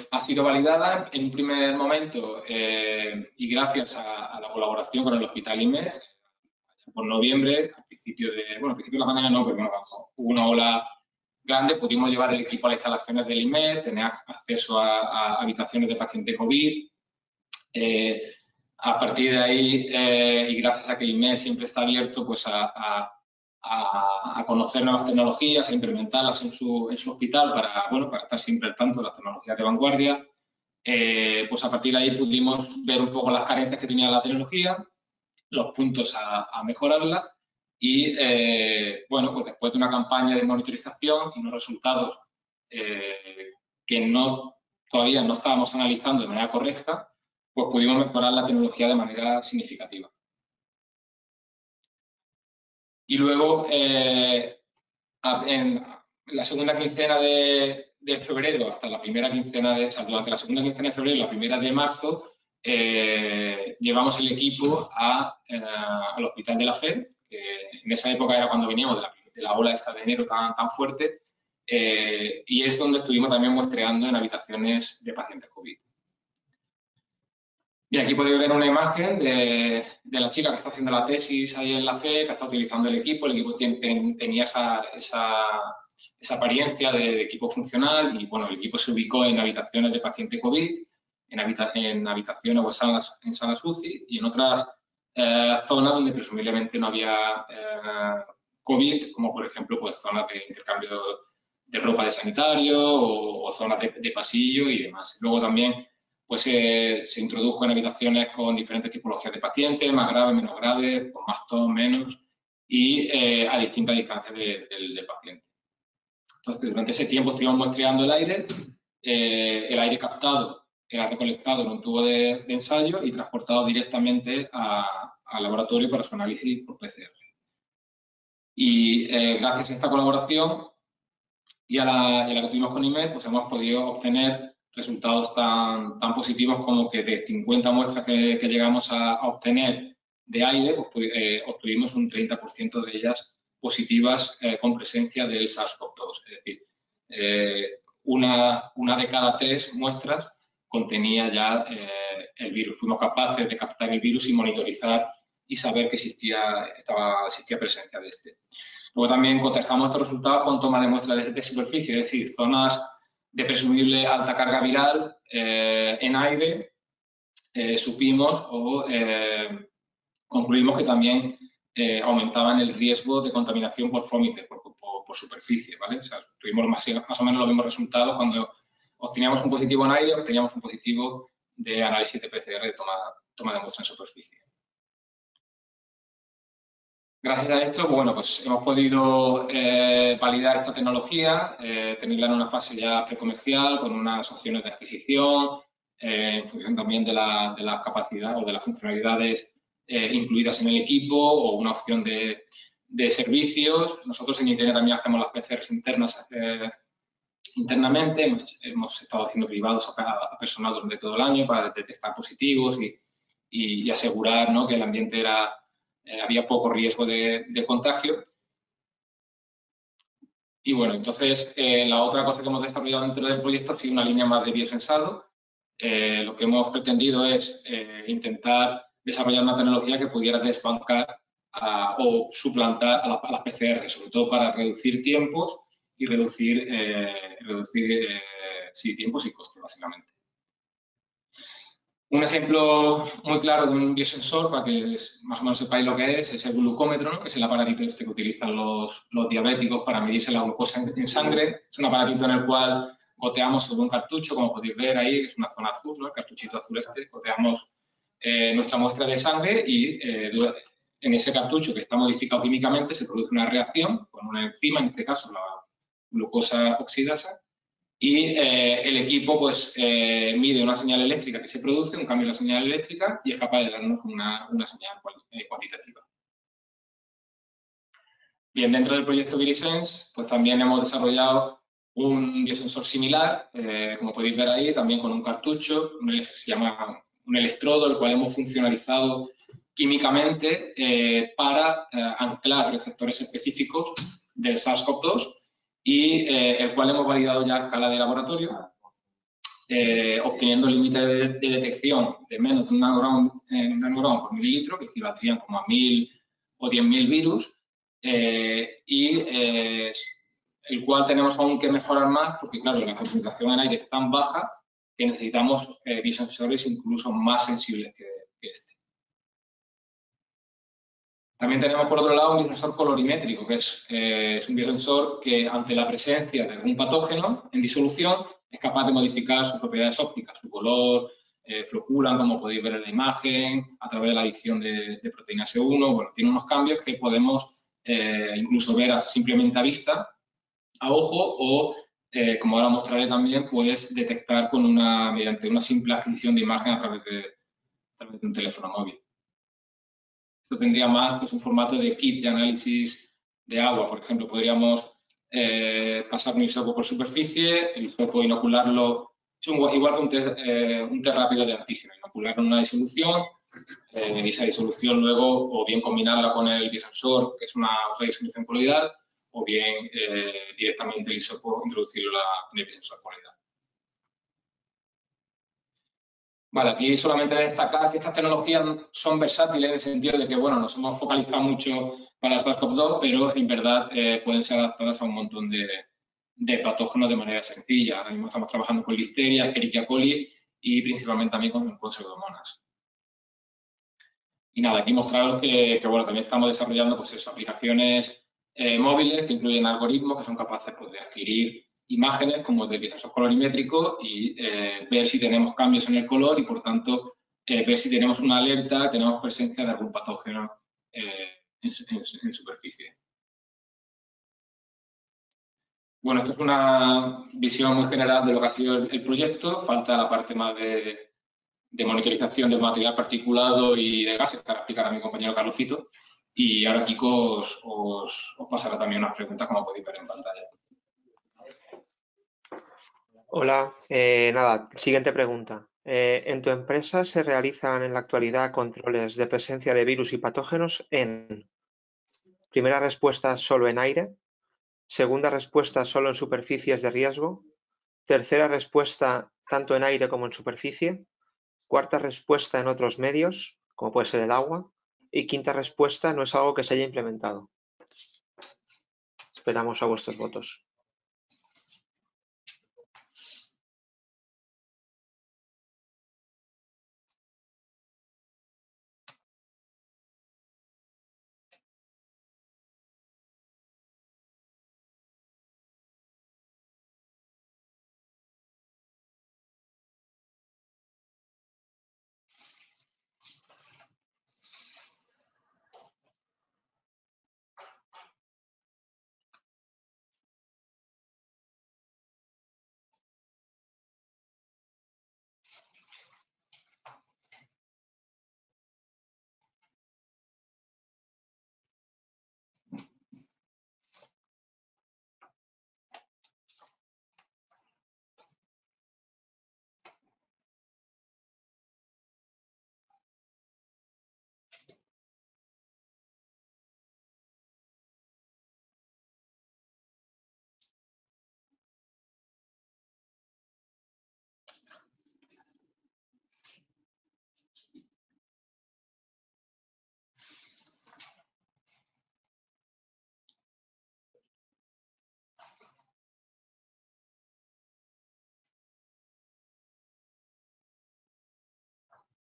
ha sido validada en un primer momento y gracias a la colaboración con el Hospital IMED. Por noviembre, al principio de la pandemia no, pero bueno, cuando hubo una ola grande, pudimos llevar el equipo a las instalaciones del IMED, tener acceso a habitaciones de paciente COVID. A partir de ahí, y gracias a que el IMED siempre está abierto pues, a conocer nuevas tecnologías, a implementarlas en su hospital para estar siempre al tanto de las tecnologías de vanguardia, pues a partir de ahí pudimos ver un poco las carencias que tenía la tecnología, los puntos a mejorarla y, bueno, pues después de una campaña de monitorización y unos resultados que todavía no estábamos analizando de manera correcta, pues pudimos mejorar la tecnología de manera significativa. Y luego, en la segunda quincena de febrero hasta la primera quincena durante la segunda quincena de febrero y la primera de marzo, llevamos el equipo al Hospital de la Fe, que en esa época era cuando veníamos de la ola esta de enero tan fuerte, y es donde estuvimos también muestreando en habitaciones de pacientes COVID. Y aquí podéis ver una imagen de la chica que está haciendo la tesis ahí en la FE, que está utilizando el equipo. El equipo tenía esa apariencia de equipo funcional y, bueno, el equipo se ubicó en habitaciones de paciente COVID, en habitaciones o en salas UCI y en otras zonas donde presumiblemente no había COVID, como por ejemplo pues, zonas de intercambio de ropa de sanitario o zonas de pasillo y demás. Luego también pues se introdujo en habitaciones con diferentes tipologías de pacientes, más graves, menos graves, con más tos, menos, y a distintas distancias del paciente. Entonces, durante ese tiempo estuvimos muestreando el aire captado era recolectado en un tubo de ensayo y transportado directamente al laboratorio para su análisis por PCR. Y gracias a esta colaboración y a la que tuvimos con IMED, pues hemos podido obtener resultados tan positivos como que de 50 muestras que llegamos a obtener de aire, pues, obtuvimos un 30% de ellas positivas con presencia del SARS-CoV-2. Es decir, una de cada 3 muestras contenía ya el virus. Fuimos capaces de captar el virus y monitorizar y saber que existía presencia de este. Luego también cotejamos estos resultados con toma de muestras de superficie, es decir, zonas de presumible alta carga viral en aire, supimos o concluimos que también aumentaban el riesgo de contaminación por fomites, por superficie, ¿vale? O sea, tuvimos más o menos los mismos resultados cuando obteníamos un positivo en aire, obteníamos un positivo de análisis de PCR de toma de muestra en superficie. Gracias a esto, bueno, pues hemos podido validar esta tecnología, tenerla en una fase ya precomercial con unas opciones de adquisición, en función también de la capacidad o de las funcionalidades incluidas en el equipo o una opción de servicios. Nosotros en Internet también hacemos las PCRs internas internamente, hemos estado haciendo cribados a personal durante todo el año para detectar positivos y asegurar, ¿no?, que el ambiente había poco riesgo de contagio. Y bueno, entonces la otra cosa que hemos desarrollado dentro del proyecto ha sido una línea más de biosensado. Lo que hemos pretendido es intentar desarrollar una tecnología que pudiera desbancar o suplantar a las PCR, sobre todo para reducir tiempos y reducir tiempos y costes, básicamente. Un ejemplo muy claro de un biosensor, para que más o menos sepáis lo que es el glucómetro, ¿no?, que es el aparatito este que utilizan los diabéticos para medirse la glucosa en sangre. Es un aparatito en el cual goteamos sobre un cartucho, como podéis ver ahí, que es una zona azul, ¿no?, el cartuchito azul este, goteamos nuestra muestra de sangre y en ese cartucho que está modificado químicamente se produce una reacción con una enzima, en este caso la glucosa oxidasa, y el equipo pues mide una señal eléctrica que se produce, un cambio en la señal eléctrica y es capaz de darnos una señal cuantitativa. Bien, dentro del proyecto ViriSense pues también hemos desarrollado un biosensor similar, como podéis ver ahí, también con un cartucho, se llama un electrodo, el cual hemos funcionalizado químicamente para anclar receptores específicos del SARS-CoV-2 y el cual hemos validado ya a escala de laboratorio, obteniendo límites de detección de menos de un nanogramo por mililitro, que equivaldrían como a 1000 o 10.000 virus, el cual tenemos aún que mejorar más porque, claro, la concentración en aire es tan baja que necesitamos biosensores incluso más sensibles que este. También tenemos, por otro lado, un biosensor colorimétrico, que es un biosensor que, ante la presencia de algún patógeno en disolución, es capaz de modificar sus propiedades ópticas, su color, floculan, como podéis ver en la imagen, a través de la adición de proteína S1. Bueno, tiene unos cambios que podemos incluso ver simplemente a vista, a ojo, o como ahora mostraré también, puedes detectar mediante una simple adquisición de imagen a través de un teléfono móvil. Esto tendría más pues, un formato de kit de análisis de agua. Por ejemplo, podríamos pasar un hisopo por superficie, el hisopo inocularlo, igual que un test rápido de antígeno, inocularlo en una disolución, y esa disolución luego o bien combinarla con el biosensor, que es una otra disolución coloidal, o bien directamente el hisopo introducirlo en el biosensor coloidal. Vale, aquí solamente destacar que estas tecnologías son versátiles en el sentido de que, bueno, nos hemos focalizado mucho para SARS-CoV-2, pero en verdad pueden ser adaptadas a un montón de patógenos de manera sencilla. Ahora mismo estamos trabajando con Listeria, Escherichia coli y principalmente también con Pseudomonas. Y nada, aquí mostraros que, bueno, también estamos desarrollando pues eso, aplicaciones móviles que incluyen algoritmos que son capaces pues, de adquirir imágenes como de vistazo colorimétrico y ver si tenemos cambios en el color y, por tanto, ver si tenemos una alerta, tenemos presencia de algún patógeno en superficie. Bueno, esto es una visión muy general de lo que ha sido el proyecto. Falta la parte más de monitorización del material particulado y de gases, que ahora explicará mi compañero Carlosito. Y ahora Kiko os pasará también unas preguntas, como podéis ver en pantalla. Hola, nada, siguiente pregunta. ¿En tu empresa se realizan en la actualidad controles de presencia de virus y patógenos en primera respuesta solo en aire, segunda respuesta solo en superficies de riesgo, tercera respuesta tanto en aire como en superficie, cuarta respuesta en otros medios, como puede ser el agua, y quinta respuesta no es algo que se haya implementado? Esperamos a vuestros votos.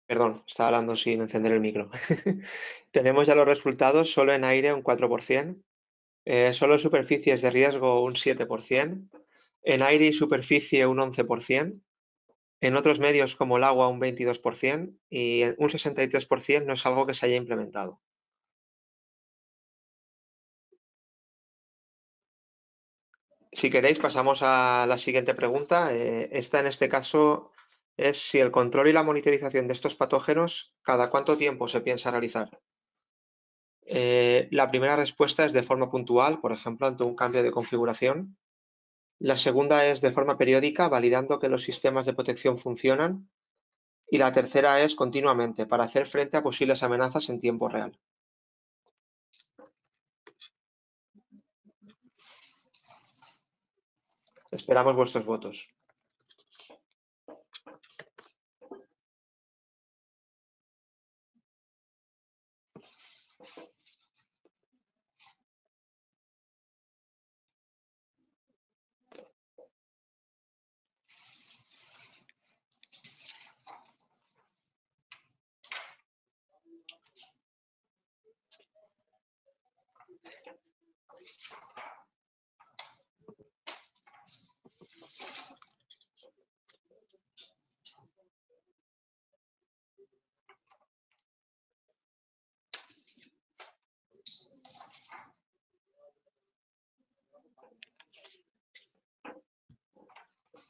Perdón, estaba hablando sin encender el micro. Tenemos ya los resultados, solo en aire un 4%, solo en superficies de riesgo un 7%, en aire y superficie un 11%, en otros medios como el agua un 22% y un 63% no es algo que se haya implementado. Si queréis, pasamos a la siguiente pregunta. Esta, en este caso, es si el control y la monitorización de estos patógenos, ¿cada cuánto tiempo se piensa realizar? La primera respuesta es de forma puntual, por ejemplo, ante un cambio de configuración. La segunda es de forma periódica, validando que los sistemas de protección funcionan. Y la tercera es continuamente, para hacer frente a posibles amenazas en tiempo real. Esperamos vuestros votos.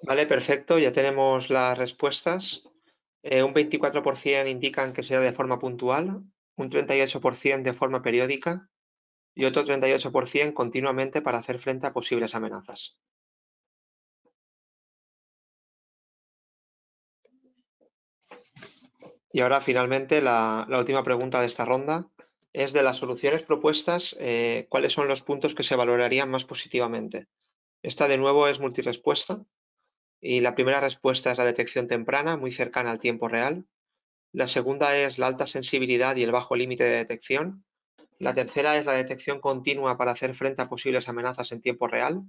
Vale, perfecto, ya tenemos las respuestas. Un 24% indican que será de forma puntual, un 38% de forma periódica y otro 38% continuamente para hacer frente a posibles amenazas. Y ahora finalmente la última pregunta de esta ronda es de las soluciones propuestas, ¿cuáles son los puntos que se valorarían más positivamente? Esta de nuevo es multirespuesta y la primera respuesta es la detección temprana, muy cercana al tiempo real. La segunda es la alta sensibilidad y el bajo límite de detección. La tercera es la detección continua para hacer frente a posibles amenazas en tiempo real.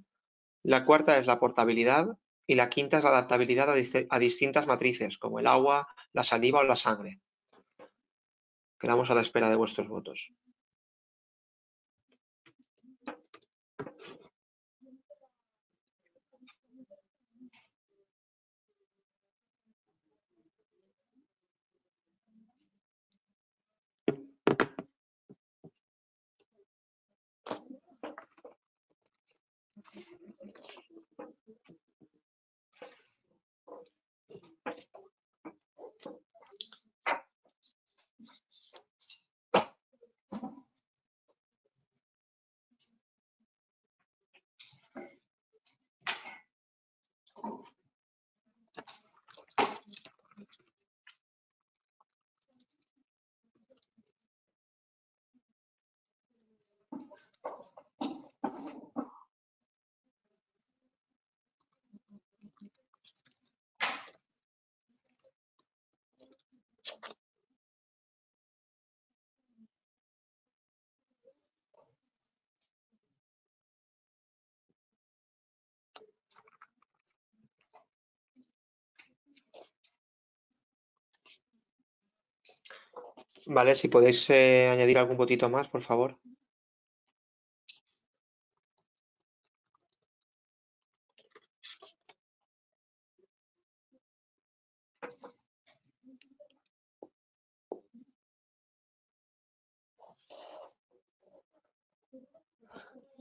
La cuarta es la portabilidad y la quinta es la adaptabilidad a distintas matrices, como el agua, la saliva o la sangre. Quedamos a la espera de vuestros votos. Vale, si podéis añadir algún votito más, por favor.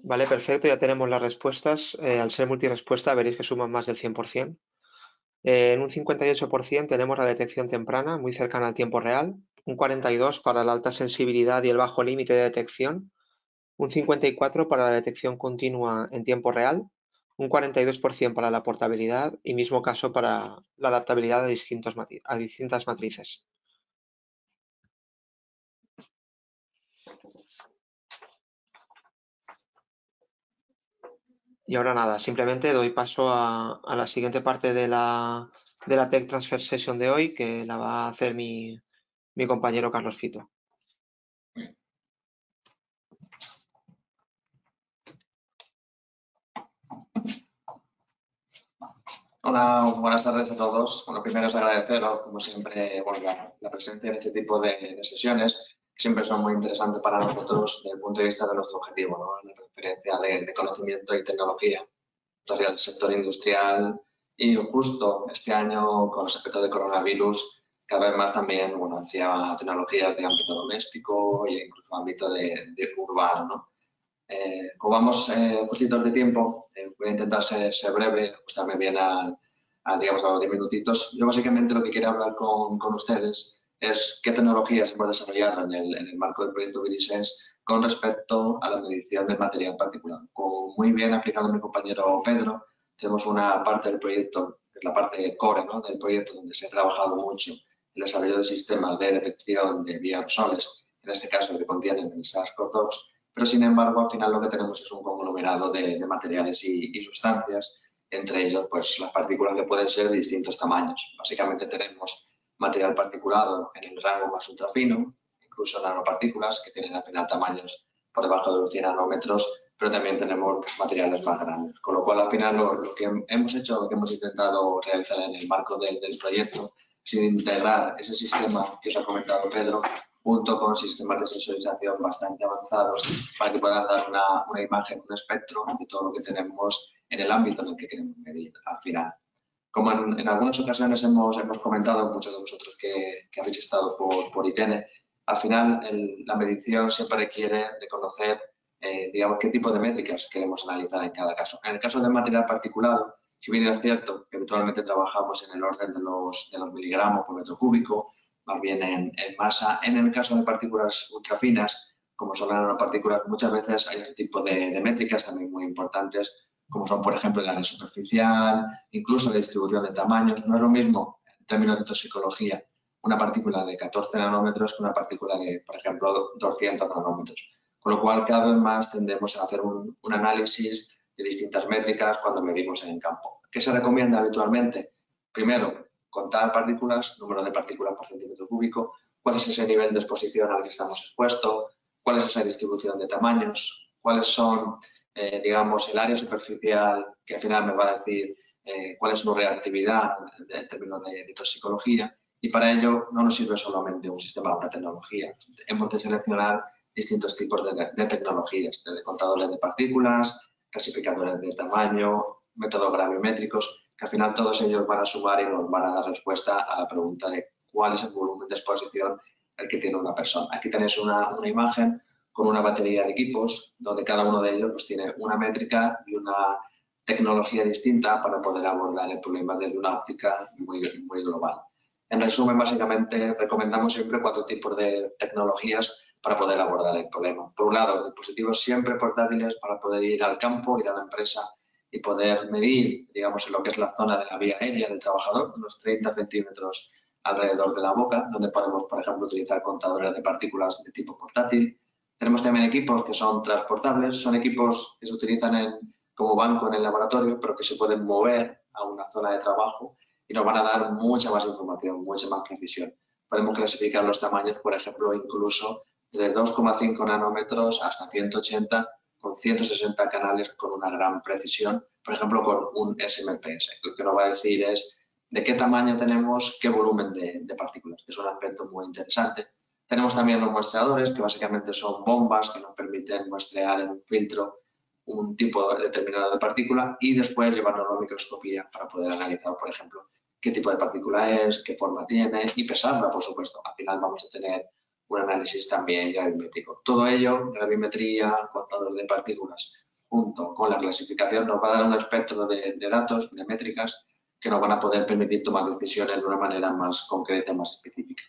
Vale, perfecto, ya tenemos las respuestas. Al ser multirespuesta veréis que suman más del 100%. En un 58% tenemos la detección temprana, muy cercana al tiempo real. Un 42% para la alta sensibilidad y el bajo límite de detección. Un 54% para la detección continua en tiempo real. Un 42% para la portabilidad y mismo caso para la adaptabilidad a distintas matrices. Y ahora nada, simplemente doy paso a la siguiente parte de la Tech Transfer Session de hoy, que la va a hacer mi compañero Carlos Fito. Hola, buenas tardes a todos. Bueno, primero es agradeceros, como siempre, bueno, la presencia en este tipo de sesiones, que siempre son muy interesantes para nosotros desde el punto de vista de nuestro objetivo, ¿no? La transferencia de conocimiento y tecnología hacia el sector industrial y justo este año, con los efectos de coronavirus, cada vez más también, bueno, hacia tecnologías de ámbito doméstico e incluso ámbito de urbano, ¿no? Como vamos poquitos de tiempo, voy a intentar ser breve, ajustarme bien digamos, a los 10 minutitos. Yo básicamente lo que quiero hablar con ustedes es qué tecnologías hemos desarrollado en el marco del proyecto ViriSense con respecto a la medición del material particulado. Como muy bien ha explicado mi compañero Pedro, tenemos una parte del proyecto, que es la parte core, ¿no?, del proyecto, donde se ha trabajado mucho el desarrollo de sistemas de detección de bioaerosoles, en este caso que contienen el SARS-CoV-2, pero sin embargo al final lo que tenemos es un conglomerado de materiales y sustancias, entre ellos pues las partículas que pueden ser de distintos tamaños. Básicamente tenemos material particulado en el rango más ultrafino, incluso nanopartículas que tienen al final tamaños por debajo de los 100 nanómetros, pero también tenemos materiales más grandes. Con lo cual al final lo que hemos hecho, lo que hemos intentado realizar en el marco del proyecto es integrar ese sistema que os ha comentado Pedro junto con sistemas de sensorización bastante avanzados para que puedan dar una imagen, un espectro de todo lo que tenemos en el ámbito en el que queremos medir al final. Como en algunas ocasiones hemos comentado, muchos de vosotros que habéis estado por ITN, al final la medición siempre requiere de conocer, digamos, qué tipo de métricas queremos analizar en cada caso. En el caso del material particulado, Si bien es cierto que habitualmente trabajamos en el orden de los miligramos por metro cúbico, más bien en masa, en el caso de partículas ultrafinas, como son las nanopartículas, muchas veces hay otro tipo de métricas también muy importantes, como son, por ejemplo, el área superficial, incluso la distribución de tamaños. No es lo mismo, en términos de toxicología, una partícula de 14 nanómetros que una partícula de, por ejemplo, 200 nanómetros. Con lo cual, cada vez más tendemos a hacer un análisis de distintas métricas cuando medimos en el campo. ¿Qué se recomienda habitualmente? Primero, contar partículas, número de partículas por centímetro cúbico, cuál es ese nivel de exposición al que estamos expuestos, cuál es esa distribución de tamaños, cuáles son, digamos, el área superficial, que al final me va a decir cuál es su reactividad en términos de toxicología. Y para ello no nos sirve solamente un sistema o una tecnología. Hemos de seleccionar distintos tipos de tecnologías, desde contadores de partículas, clasificadores de tamaño, métodos gravimétricos, que al final todos ellos van a sumar y nos van a dar respuesta a la pregunta de cuál es el volumen de exposición el que tiene una persona. Aquí tenéis una imagen con una batería de equipos donde cada uno de ellos pues, tiene una métrica y una tecnología distinta para poder abordar el problema desde una óptica muy global. En resumen, básicamente, recomendamos siempre 4 tipos de tecnologías para poder abordar el problema. Por un lado, dispositivos siempre portátiles para poder ir al campo, ir a la empresa y poder medir, digamos, en lo que es la zona de la vía aérea del trabajador, unos 30 centímetros alrededor de la boca, donde podemos, por ejemplo, utilizar contadores de partículas de tipo portátil. Tenemos también equipos que son transportables, son equipos que se utilizan como banco en el laboratorio, pero que se pueden mover a una zona de trabajo y nos van a dar mucha más información, mucha más precisión. Podemos clasificar los tamaños, por ejemplo, incluso de 2,5 nanómetros hasta 180 con 160 canales con una gran precisión, por ejemplo, con un SMPS. Lo que nos va a decir es de qué tamaño tenemos, qué volumen de partículas, que es un aspecto muy interesante. Tenemos también los muestreadores, que básicamente son bombas que nos permiten muestrear en un filtro un tipo determinado de partícula y después llevarlo a la microscopía para poder analizar, por ejemplo, qué tipo de partícula es, qué forma tiene y pesarla, por supuesto. Al final vamos a tener un análisis también gravimétrico. Todo ello, gravimetría, contador de partículas, junto con la clasificación, nos va a dar un espectro de datos, de métricas, que nos van a poder permitir tomar decisiones de una manera más concreta y más específica.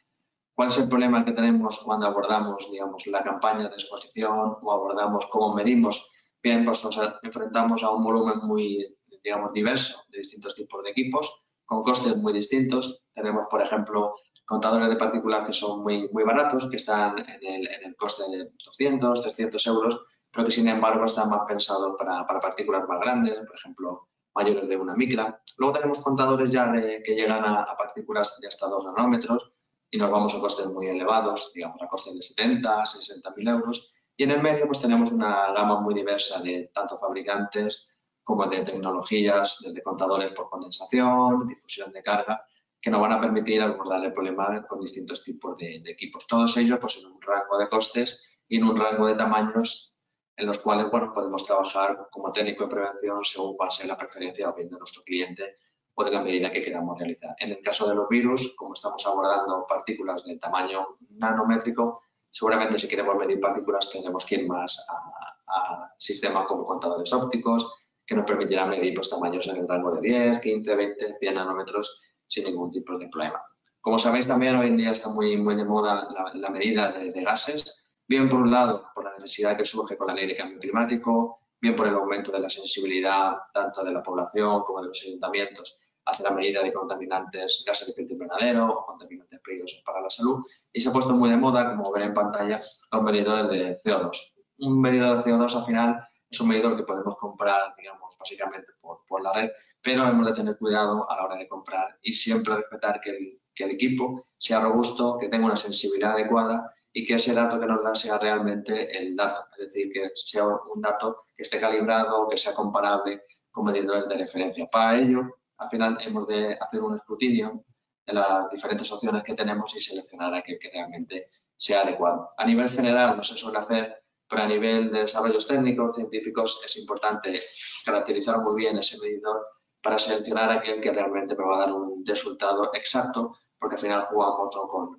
¿Cuál es el problema que tenemos cuando abordamos, digamos, la campaña de exposición o abordamos cómo medimos? Bien, pues nos enfrentamos a un volumen muy, digamos, diverso de distintos tipos de equipos, con costes muy distintos. Tenemos, por ejemplo, contadores de partículas que son muy baratos, que están en el coste de 200, 300 euros, pero que sin embargo están más pensados para partículas más grandes, por ejemplo, mayores de 1 micra. Luego tenemos contadores ya que llegan a partículas de hasta 2 nanómetros y nos vamos a costes muy elevados, digamos a costes de 70, 60.000 euros. Y en el medio pues tenemos una gama muy diversa de tanto fabricantes como de tecnologías, desde contadores por condensación, difusión de carga, que nos van a permitir abordar el problema con distintos tipos de equipos. Todos ellos pues, en un rango de costes y en un rango de tamaños en los cuales bueno, podemos trabajar como técnico de prevención según cuál sea la preferencia o bien de nuestro cliente o de la medida que queramos realizar. En el caso de los virus, como estamos abordando partículas de tamaño nanométrico, seguramente si queremos medir partículas tendremos que ir más a sistemas como contadores ópticos, que nos permitirán medir pues, tamaños en el rango de 10, 15, 20, 100 nanómetros sin ningún tipo de problema. Como sabéis también hoy en día está muy de moda la medida de gases, bien por un lado por la necesidad que surge con la ley de cambio climático, bien por el aumento de la sensibilidad tanto de la población como de los ayuntamientos hacia la medida de contaminantes, gases de efecto invernadero o contaminantes peligrosos para la salud. Y se ha puesto muy de moda, como ven en pantalla, los medidores de CO2. Un medidor de CO2 al final es un medidor que podemos comprar, digamos, básicamente por la red, pero hemos de tener cuidado a la hora de comprar y siempre respetar que el equipo sea robusto, que tenga una sensibilidad adecuada y que ese dato que nos da sea realmente el dato, es decir, que sea un dato que esté calibrado, que sea comparable con medidores de referencia. Para ello, al final hemos de hacer un escrutinio de las diferentes opciones que tenemos y seleccionar aquel que realmente sea adecuado. A nivel general no se suele hacer, pero a nivel de desarrollos técnicos, científicos, es importante caracterizar muy bien ese medidor para seleccionar aquel que realmente me va a dar un resultado exacto, porque al final jugamos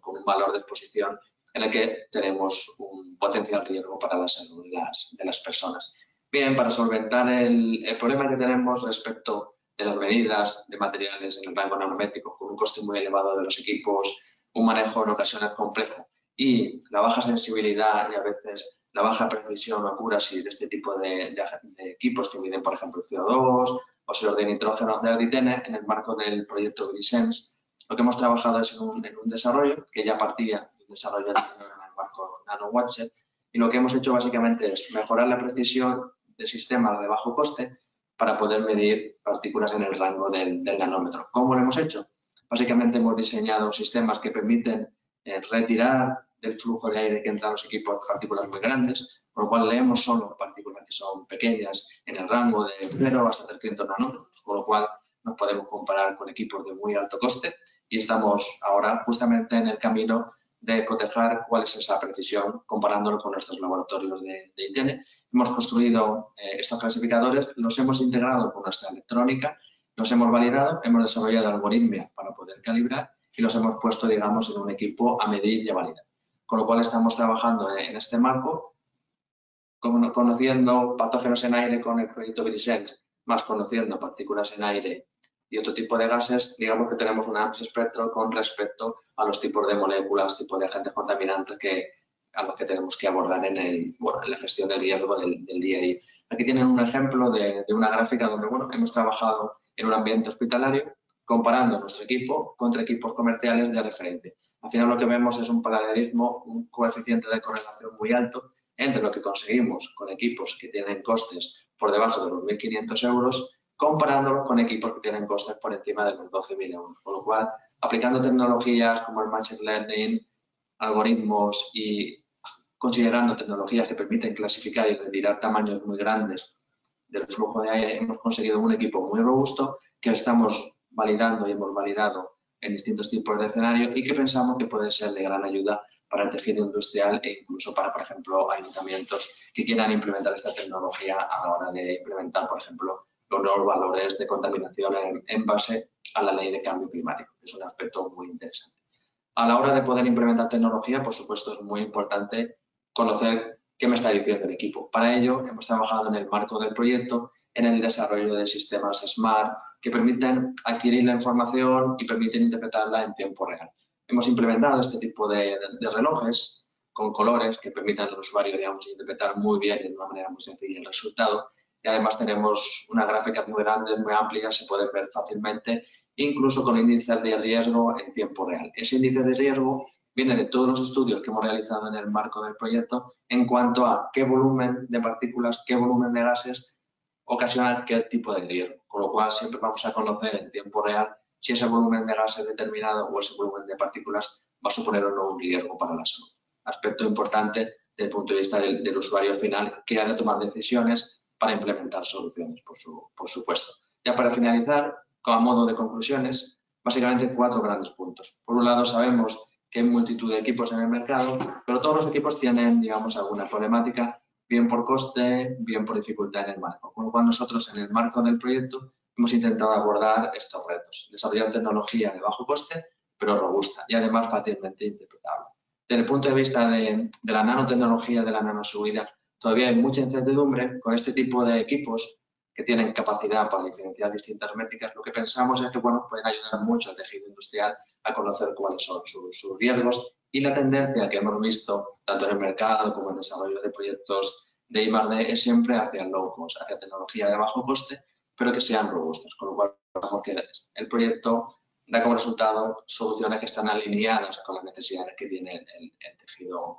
con un valor de exposición en el que tenemos un potencial riesgo para la salud de las personas. Bien, para solventar el problema que tenemos respecto de las medidas de materiales en el rango nanométrico, con un coste muy elevado de los equipos, un manejo en ocasiones complejo y la baja sensibilidad y a veces la baja precisión o accuracy de este tipo de equipos que miden, por ejemplo, CO2, óxidos de nitrógeno, de Arditene, en el marco del proyecto Grisense, lo que hemos trabajado es en un desarrollo que ya partía de un desarrollo en el marco NanoWatcher, y lo que hemos hecho básicamente es mejorar la precisión de sistemas de bajo coste para poder medir partículas en el rango del nanómetro. ¿Cómo lo hemos hecho? Básicamente hemos diseñado sistemas que permiten retirar del flujo de aire que entran los equipos partículas muy grandes, por lo cual leemos solo partículas que son pequeñas en el rango de 0 hasta 300 nanómetros, con lo cual nos podemos comparar con equipos de muy alto coste y estamos ahora justamente en el camino de cotejar cuál es esa precisión comparándolo con nuestros laboratorios de ITN. Hemos construido estos clasificadores, los hemos integrado con nuestra electrónica, los hemos validado, hemos desarrollado algoritmos para poder calibrar y los hemos puesto, digamos, en un equipo a medir y a validar. Con lo cual estamos trabajando en este marco, conociendo patógenos en aire con el proyecto Grisense, más conociendo partículas en aire y otro tipo de gases, digamos que tenemos un amplio espectro con respecto a los tipos de moléculas, tipos de agentes contaminantes a los que tenemos que abordar en la gestión del riesgo del día a día. Aquí tienen un ejemplo de una gráfica donde hemos trabajado en un ambiente hospitalario comparando nuestro equipo contra equipos comerciales de referente. Al final lo que vemos es un paralelismo, un coeficiente de correlación muy alto entre lo que conseguimos con equipos que tienen costes por debajo de los 1.500 euros comparándolo con equipos que tienen costes por encima de los 12.000 euros. Con lo cual, aplicando tecnologías como el Machine Learning, algoritmos y considerando tecnologías que permiten clasificar y retirar tamaños muy grandes del flujo de aire, hemos conseguido un equipo muy robusto que estamos validando y hemos validado en distintos tipos de escenarios y que pensamos que puede ser de gran ayuda para el tejido industrial e incluso para, por ejemplo, ayuntamientos que quieran implementar esta tecnología a la hora de implementar, por ejemplo, los nuevos valores de contaminación en base a la ley de cambio climático, que es un aspecto muy interesante. A la hora de poder implementar tecnología, por supuesto, es muy importante conocer qué me está diciendo el equipo. Para ello, hemos trabajado en el marco del proyecto en el desarrollo de sistemas SMART que permiten adquirir la información y permiten interpretarla en tiempo real. Hemos implementado este tipo de relojes con colores que permitan al usuario, digamos, interpretar muy bien y de una manera muy sencilla el resultado. Y además tenemos unas gráficas muy grandes, muy amplias, se pueden ver fácilmente, incluso con índices de riesgo en tiempo real. Ese índice de riesgo viene de todos los estudios que hemos realizado en el marco del proyecto en cuanto a qué volumen de partículas, qué volumen de gases ocasiona qué tipo de riesgo. Con lo cual siempre vamos a conocer en tiempo real si ese volumen de gases determinado o ese volumen de partículas va a suponer o no un riesgo para la salud. Aspecto importante desde el punto de vista del usuario final que ha de tomar decisiones para implementar soluciones, por supuesto. Ya para finalizar, a modo de conclusiones, básicamente 4 grandes puntos. Por un lado, sabemos que hay multitud de equipos en el mercado, pero todos los equipos tienen, digamos, alguna problemática, bien por coste, bien por dificultad en el marco. Con lo cual, nosotros en el marco del proyecto hemos intentado abordar estos retos, desarrollar tecnología de bajo coste, pero robusta y además fácilmente interpretable. Desde el punto de vista de la nanotecnología, de la nanoseguridad, todavía hay mucha incertidumbre con este tipo de equipos que tienen capacidad para diferenciar distintas métricas. Lo que pensamos es que pueden ayudar mucho al tejido industrial a conocer cuáles son sus riesgos y la tendencia que hemos visto tanto en el mercado como en el desarrollo de proyectos de I+D es siempre hacia el low cost, hacia tecnología de bajo coste, pero que sean robustas, con lo cual porque el proyecto da como resultado soluciones que están alineadas con las necesidades que tiene el tejido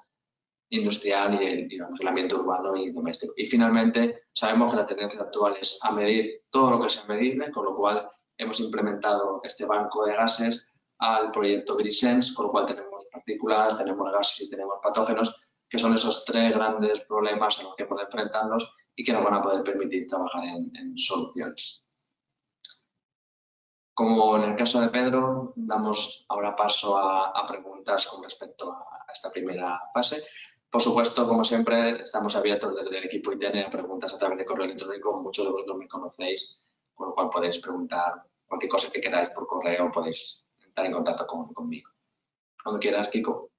industrial y digamos, el ambiente urbano y doméstico. Y finalmente, sabemos que la tendencia actual es a medir todo lo que sea medible, con lo cual hemos implementado este banco de gases al proyecto Grisense, con lo cual tenemos partículas, tenemos gases y tenemos patógenos, que son esos 3 grandes problemas a los que podemos enfrentarnos y que nos van a poder permitir trabajar en soluciones. Como en el caso de Pedro, damos ahora paso a preguntas con respecto a esta primera fase. Por supuesto, como siempre, estamos abiertos desde el equipo ITN a preguntas a través de correo electrónico. Muchos de vosotros me conocéis, con lo cual podéis preguntar cualquier cosa que queráis por correo, podéis estar en contacto conmigo. Cuando quieras, Kiko.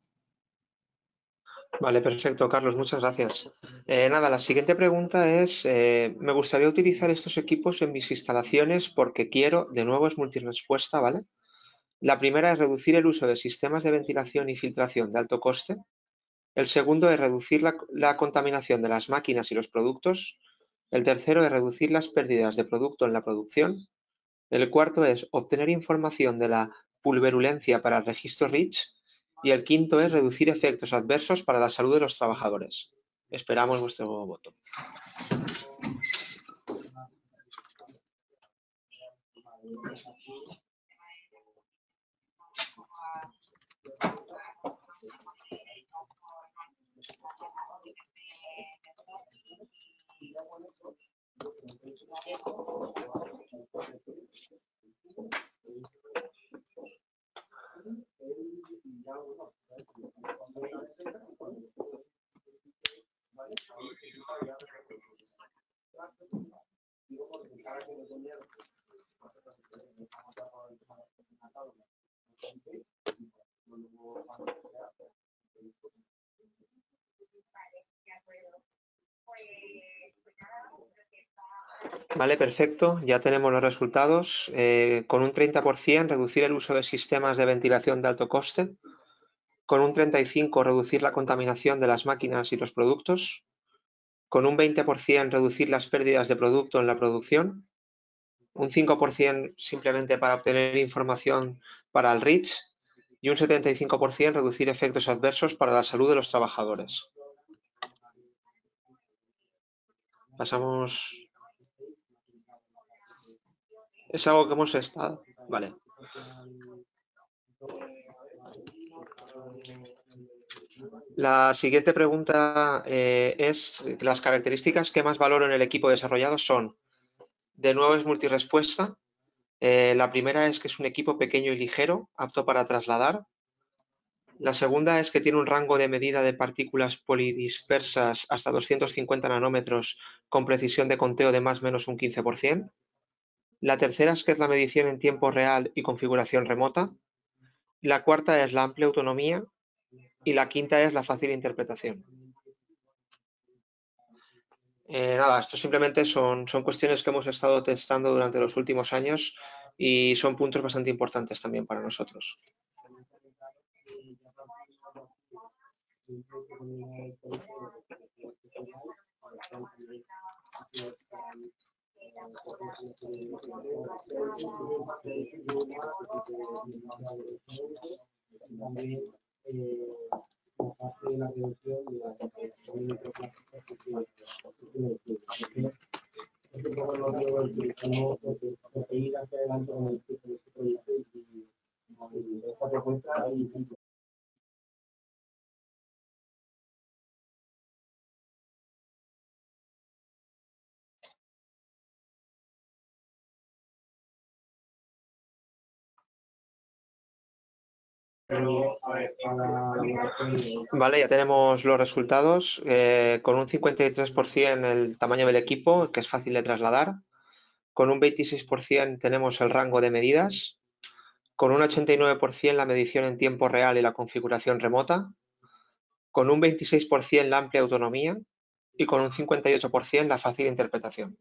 Vale, perfecto, Carlos, muchas gracias. Nada, la siguiente pregunta es, me gustaría utilizar estos equipos en mis instalaciones porque quiero, de nuevo es multirespuesta, ¿vale? La primera es reducir el uso de sistemas de ventilación y filtración de alto coste. El segundo es reducir la contaminación de las máquinas y los productos. El tercero es reducir las pérdidas de producto en la producción. El cuarto es obtener información de la pulverulencia para el registro REACH. Y el quinto es reducir efectos adversos para la salud de los trabajadores. Esperamos vuestro voto. Vale, perfecto. Ya tenemos los resultados. Con un 30% reducir el uso de sistemas de ventilación de alto coste. Con un 35% reducir la contaminación de las máquinas y los productos. Con un 20% reducir las pérdidas de producto en la producción. Un 5% simplemente para obtener información para el REACH. Y un 75% reducir efectos adversos para la salud de los trabajadores. Pasamos. Es algo que hemos estado. Vale. La siguiente pregunta es, las características que más valoro en el equipo desarrollado son, de nuevo es multirespuesta. La primera es que es un equipo pequeño y ligero, apto para trasladar. La segunda es que tiene un rango de medida de partículas polidispersas hasta 250 nanómetros con precisión de conteo de más o menos un 15%. La tercera es que es la medición en tiempo real y configuración remota. La cuarta es la amplia autonomía y la quinta es la fácil interpretación. Nada, esto simplemente son cuestiones que hemos estado testando durante los últimos años y son puntos bastante importantes también para nosotros. Vale, ya tenemos los resultados. Con un 53% el tamaño del equipo, que es fácil de trasladar. Con un 26% tenemos el rango de medidas. Con un 89% la medición en tiempo real y la configuración remota. Con un 26% la amplia autonomía. Y con un 58% la fácil interpretación.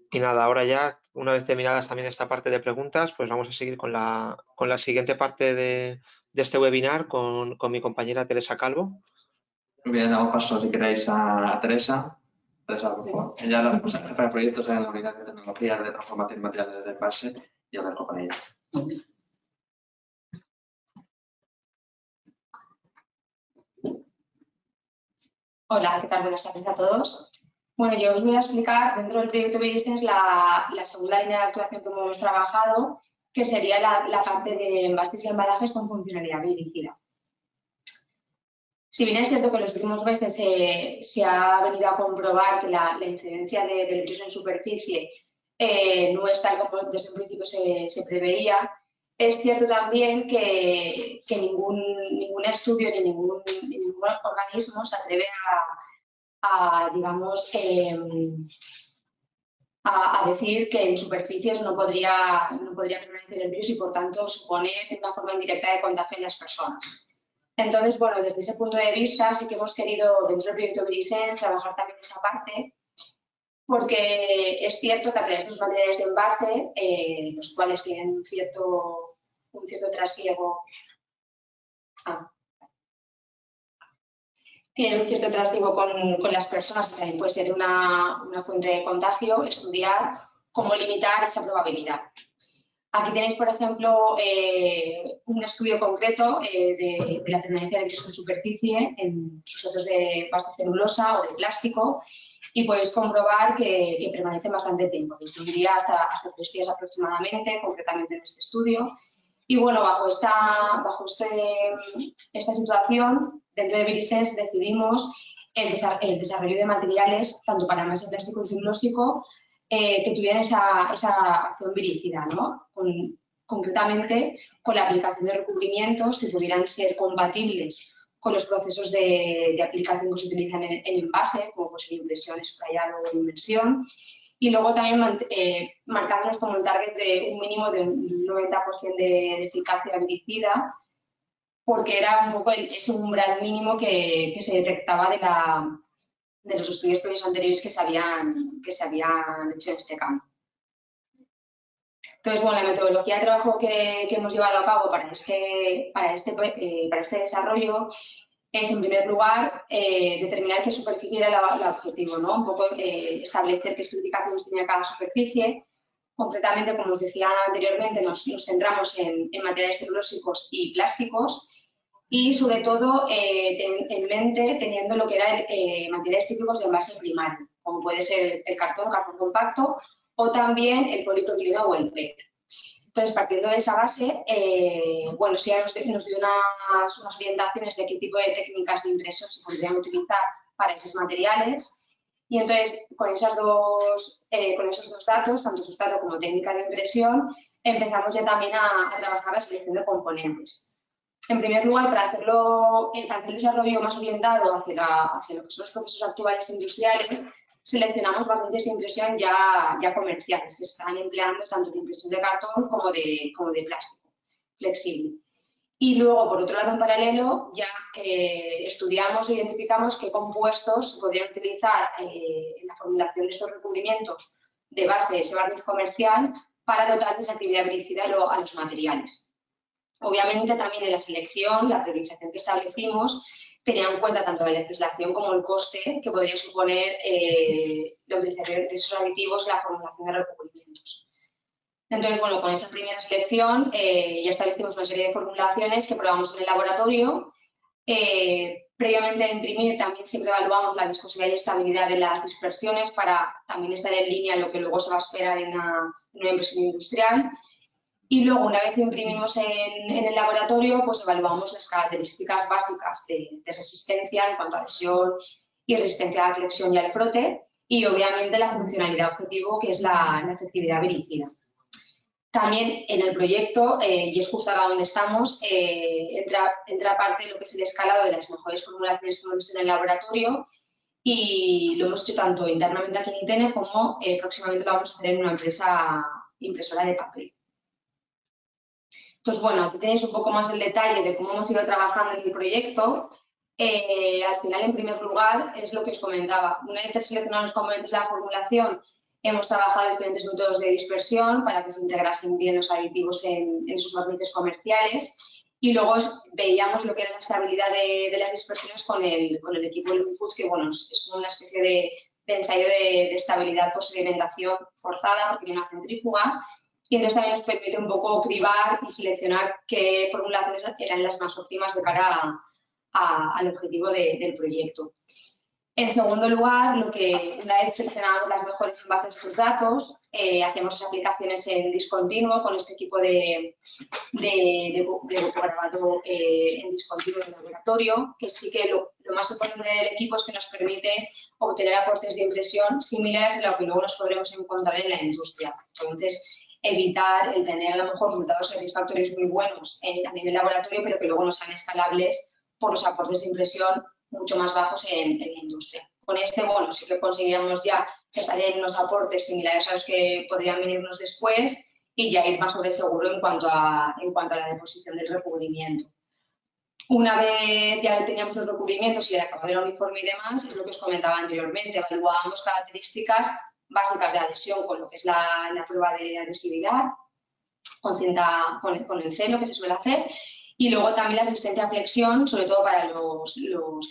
Y nada, ahora ya, una vez terminadas también esta parte de preguntas, pues vamos a seguir con la siguiente parte de este webinar con mi compañera Teresa Calvo. Muy bien, damos paso, si queréis, a Teresa. Teresa, por favor. Ella es la responsable de proyectos en la unidad de tecnologías de transformación de materiales de base y os dejo con ella. Hola, ¿qué tal? Buenas tardes a todos. Bueno, yo os voy a explicar dentro del proyecto Business la segunda línea de actuación que hemos trabajado, que sería la parte de envases y embalajes con funcionalidad dirigida. Si bien es cierto que en los últimos meses se ha venido a comprobar que la incidencia del riesgo en superficie no es tal como desde un principio se preveía, es cierto también que ningún estudio ni ningún organismo se atreve digamos, a decir que en superficies no podría permanecer el virus y, por tanto, supone una forma indirecta de contagio en las personas. Entonces, bueno, desde ese punto de vista sí que hemos querido, dentro del proyecto Brisense, trabajar también esa parte, porque es cierto que a través de los materiales de envase, los cuales tienen un cierto trasiego, tienen un cierto trasiego con las personas, y también puede ser una fuente de contagio, estudiar cómo limitar esa probabilidad. Aquí tenéis, por ejemplo, un estudio concreto de la permanencia de virus en superficie en sustratos de base celulosa o de plástico, y podéis comprobar que permanecen bastante tiempo, desde un día hasta 3 días aproximadamente, concretamente en este estudio. Y bueno, bajo esta situación, dentro de Brisense decidimos el desarrollo de materiales, tanto para envase plástico y celulósico, que tuvieran esa acción viricida, ¿no? Concretamente, con la aplicación de recubrimientos que pudieran ser compatibles con los procesos de aplicación que se utilizan en envase, como pues impresión, sprayado o inmersión. Y luego también marcándonos como un target de un mínimo de un 90% de eficacia viricida, porque era un poco ese umbral mínimo que se detectaba de los estudios previos anteriores que se habían hecho en este campo. Entonces, bueno, la metodología de trabajo que hemos llevado a cabo para este desarrollo es, en primer lugar, determinar qué superficie era el objetivo, ¿no? Un poco establecer qué especificaciones tenía cada superficie. Concretamente, como os decía anteriormente, nos centramos en materiales celulósicos y plásticos y, sobre todo, en mente teniendo lo que eran materiales típicos de envase primario, como puede ser el cartón compacto o también el polipropileno o el PET. Entonces, partiendo de esa base, bueno, sí nos dio unas orientaciones de qué tipo de técnicas de impresión se podrían utilizar para esos materiales. Y entonces, con esos dos datos, tanto sustrato como técnica de impresión, empezamos ya también a trabajar la selección de componentes. En primer lugar, para hacer el desarrollo más orientado hacia lo que son los procesos actuales industriales, seleccionamos variantes de impresión ya comerciales que se están empleando tanto en impresión de cartón como de plástico flexible. Y luego, por otro lado, en paralelo, ya estudiamos e identificamos qué compuestos se podrían utilizar en la formulación de estos recubrimientos de base de ese barniz comercial para dotar de esa actividad viricida a los materiales. Obviamente, también en la selección, la priorización que establecimos tenía en cuenta tanto la legislación como el coste que podría suponer la utilización de esos aditivos en la formulación de recubrimientos. Entonces, bueno, con esa primera selección ya establecimos una serie de formulaciones que probamos en el laboratorio. Previamente a imprimir también siempre evaluamos la viscosidad y estabilidad de las dispersiones para también estar en línea en lo que luego se va a esperar en una impresión industrial. Y luego, una vez que imprimimos en el laboratorio, pues evaluamos las características básicas de resistencia en cuanto a adhesión y resistencia a la flexión y al frote, y obviamente la funcionalidad objetivo, que es la efectividad viricida. También en el proyecto, y es justo ahora donde estamos, entra parte de lo que es el escalado de las mejores formulaciones que hemos visto en el laboratorio, y lo hemos hecho tanto internamente aquí en ITENE como próximamente lo vamos a hacer en una empresa impresora de papel. Entonces, bueno, aquí tenéis un poco más el detalle de cómo hemos ido trabajando en el proyecto. Al final, en primer lugar, es lo que os comentaba. Una vez seleccionados los componentes de la formulación, hemos trabajado diferentes métodos de dispersión para que se integrasen bien los aditivos en sus barnices comerciales. Y luego veíamos lo que era la estabilidad de las dispersiones con el equipo de Lumifoods, que bueno, es como una especie de ensayo de estabilidad post-sedimentación forzada, porque tiene una centrífuga. Y entonces también nos permite un poco cribar y seleccionar qué formulaciones eran las más óptimas de cara al objetivo del proyecto. En segundo lugar, una vez seleccionamos las mejores en base a estos datos, hacemos las aplicaciones en discontinuo con este equipo de grabado en discontinuo en el laboratorio, que sí que lo más importante del equipo es que nos permite obtener aportes de impresión similares a lo que luego nos podremos encontrar en la industria. Entonces, evitar el tener a lo mejor resultados satisfactorios muy buenos a nivel laboratorio, pero que luego no sean escalables por los aportes de impresión mucho más bajos en la industria. Con este, bueno, sí que conseguíamos ya estar en unos aportes similares a los que podrían venirnos después y ya ir más sobre seguro en cuanto a la deposición del recubrimiento. Una vez ya teníamos los recubrimientos y el acabado del uniforme y demás, es lo que os comentaba anteriormente, evaluábamos características básicas de adhesión con lo que es la prueba de adhesividad, con el celo que se suele hacer, y luego también la resistencia a flexión, sobre todo para los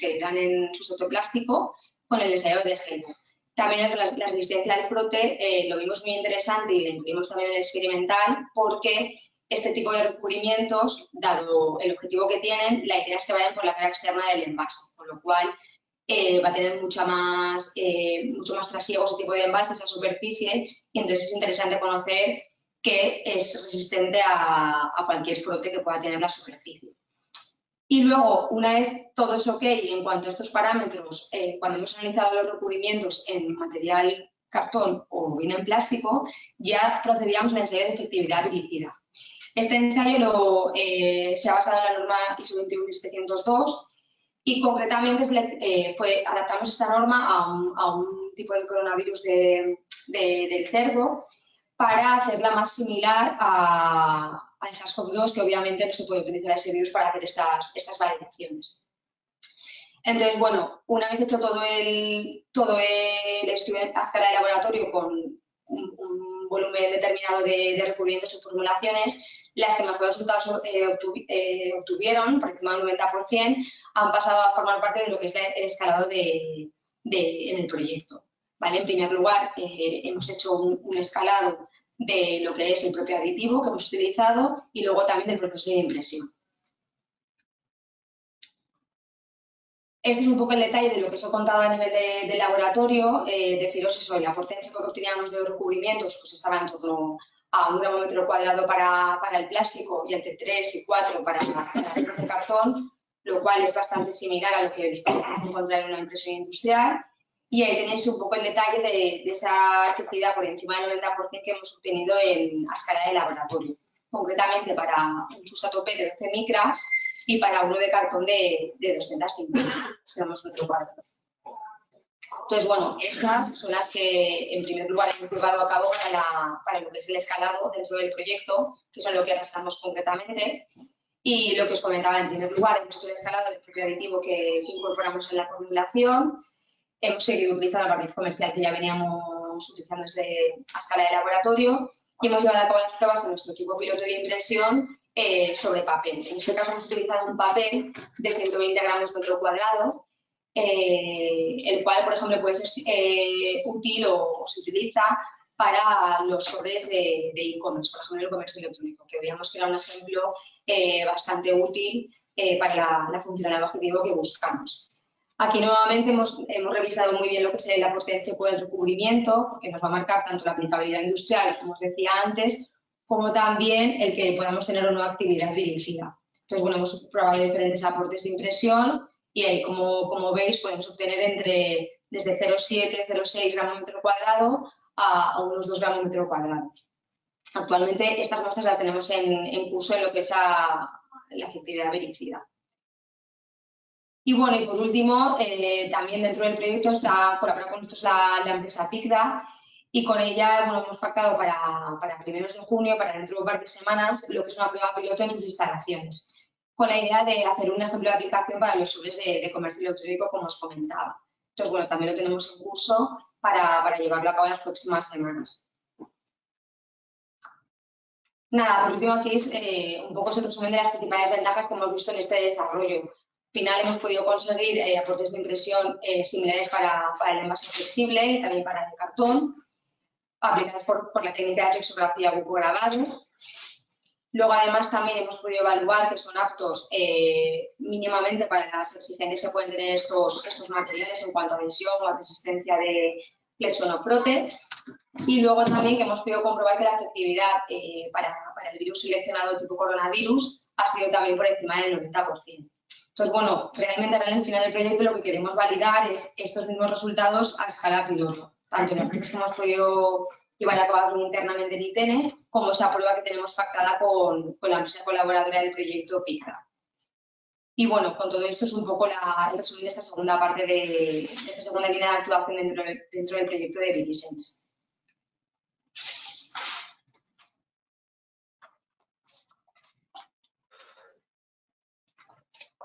que eran en sustrato plástico, con el ensayo de Helmut. También la resistencia al frote lo vimos muy interesante y la incluimos también en el experimental porque este tipo de recubrimientos, dado el objetivo que tienen, la idea es que vayan por la cara externa del envase, con lo cual va a tener mucho más trasiego ese tipo de envase, esa superficie, y entonces es interesante conocer que es resistente a cualquier frote que pueda tener la superficie. Y luego, una vez todo es ok en cuanto a estos parámetros, cuando hemos analizado los recubrimientos en material cartón o bien en plástico, ya procedíamos al ensayo de efectividad dirigida. Este ensayo se ha basado en la norma ISO 21702 y concretamente adaptamos esta norma a un tipo de coronavirus del cerdo para hacerla más similar al SARS-CoV-2, que obviamente no se puede utilizar ese virus para hacer estas validaciones. Entonces, bueno, una vez hecho todo el estudio a escala de laboratorio con un volumen determinado de recubrimientos y formulaciones, las que mejores resultados obtuvieron, por encima del 90%, han pasado a formar parte de lo que es el escalado en el proyecto. ¿Vale? En primer lugar, hemos hecho un escalado de lo que es el propio aditivo que hemos utilizado y luego también del proceso de impresión. Este es un poco el detalle de lo que os he contado a nivel de laboratorio. Deciros eso, la potencia que obteníamos de recubrimientos pues estaba en torno a 1 gramo metro cuadrado para el plástico y entre 3 y 4 para el cartón, lo cual es bastante similar a lo que podemos encontrar en una impresión industrial. Y ahí tenéis un poco el detalle de esa efectividad por encima del 90% que hemos obtenido a escala de laboratorio. Concretamente para un sustrato PET de 12 micras y para uno de cartón de 250 gramos metro cuadrado. Entonces, bueno, estas son las que en primer lugar hemos llevado a cabo para lo que es el escalado dentro del proyecto, que son lo que ahora estamos concretamente. Y lo que os comentaba, en primer lugar, hemos hecho el escalado del propio aditivo que incorporamos en la formulación. Hemos seguido utilizando el barniz comercial que ya veníamos utilizando desde a escala de laboratorio y hemos llevado a cabo las pruebas en nuestro equipo piloto de impresión sobre papel. En este caso hemos utilizado un papel de 120 gramos metro cuadrado, el cual, por ejemplo, puede ser útil o se utiliza para los sobres de e-commerce, por ejemplo, el comercio electrónico, que veíamos que era un ejemplo bastante útil para la funcionalidad objetivo que buscamos. Aquí nuevamente hemos revisado muy bien lo que es la potencia por el recubrimiento, porque nos va a marcar tanto la aplicabilidad industrial, como os decía antes, como también el que podamos tener o no actividad dirigida. Entonces, bueno, hemos probado diferentes aportes de impresión y ahí, como veis, podemos obtener desde 0,7, 0,6 gramos metro cuadrado a unos 2 gramos metro cuadrado. Actualmente estas muestras las tenemos en curso en lo que es la efectividad dirigida. Y bueno, y por último, también dentro del proyecto colabora con nosotros la empresa PICDA y con ella hemos pactado para primeros de junio, para dentro de un par de semanas, lo que es una prueba piloto en sus instalaciones, con la idea de hacer un ejemplo de aplicación para los sobres de comercio electrónico, como os comentaba. Entonces, bueno, también lo tenemos en curso para llevarlo a cabo en las próximas semanas. Nada, por último aquí es un poco el resumen de las principales ventajas que hemos visto en este desarrollo. Al final hemos podido conseguir aportes de impresión similares para el envase flexible y también para el cartón, aplicadas por la técnica de flexografía bucograbado. Luego, además, también hemos podido evaluar que son aptos mínimamente para las exigencias que pueden tener estos materiales en cuanto a adhesión o a resistencia de flexión o frote. Y luego también que hemos podido comprobar que la efectividad para el virus seleccionado tipo coronavirus ha sido también por encima del 90%. Entonces, bueno, realmente ahora en el final del proyecto lo que queremos validar es estos mismos resultados a escala piloto, tanto en las pruebas que hemos podido llevar a cabo internamente en ITENE, como esa prueba que tenemos pactada con la empresa colaboradora del proyecto PICDA. Y bueno, con todo esto es un poco el resumen de esta segunda parte de esta segunda línea de actuación dentro del proyecto de Bilisense.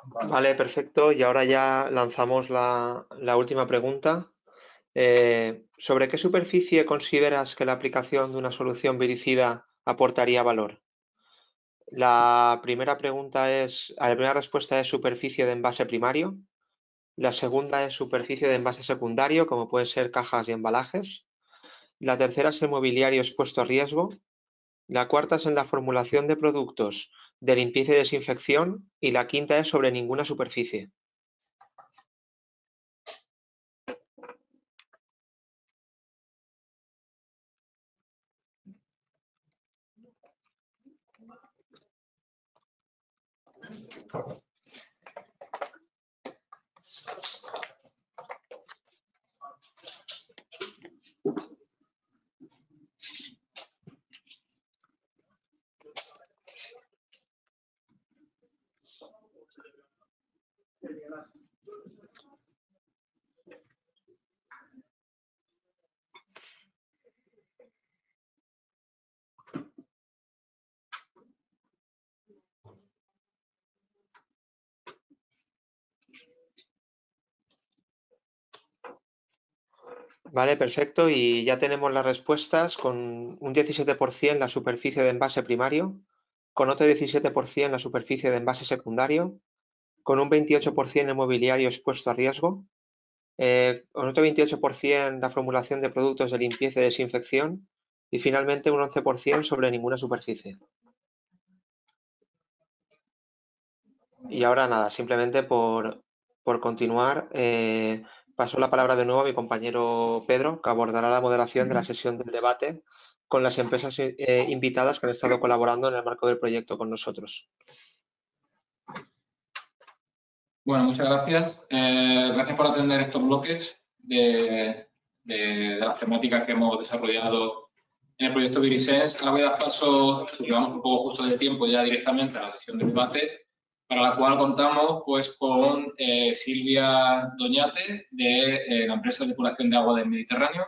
Vale, perfecto. Y ahora ya lanzamos la última pregunta. ¿Sobre qué superficie consideras que la aplicación de una solución viricida aportaría valor? La primera respuesta es superficie de envase primario. La segunda es superficie de envase secundario, como pueden ser cajas y embalajes. La tercera es el mobiliario expuesto a riesgo. La cuarta es en la formulación de productos de limpieza y desinfección. Y la quinta es sobre ninguna superficie. Vale, perfecto. Y ya tenemos las respuestas con un 17% la superficie de envase primario, con otro 17% la superficie de envase secundario, con un 28% el mobiliario expuesto a riesgo, con otro 28% la formulación de productos de limpieza y desinfección y finalmente un 11% sobre ninguna superficie. Y ahora nada, simplemente por continuar, paso la palabra de nuevo a mi compañero Pedro, que abordará la moderación de la sesión del debate con las empresas invitadas que han estado colaborando en el marco del proyecto con nosotros. Bueno, muchas gracias. Gracias por atender estos bloques de las temáticas que hemos desarrollado en el proyecto Virisense. Ahora voy a dar paso, porque vamos un poco justo de tiempo ya directamente a la sesión de debate, para la cual contamos pues con Silvia Doñate, de la empresa de depuración de agua del Mediterráneo,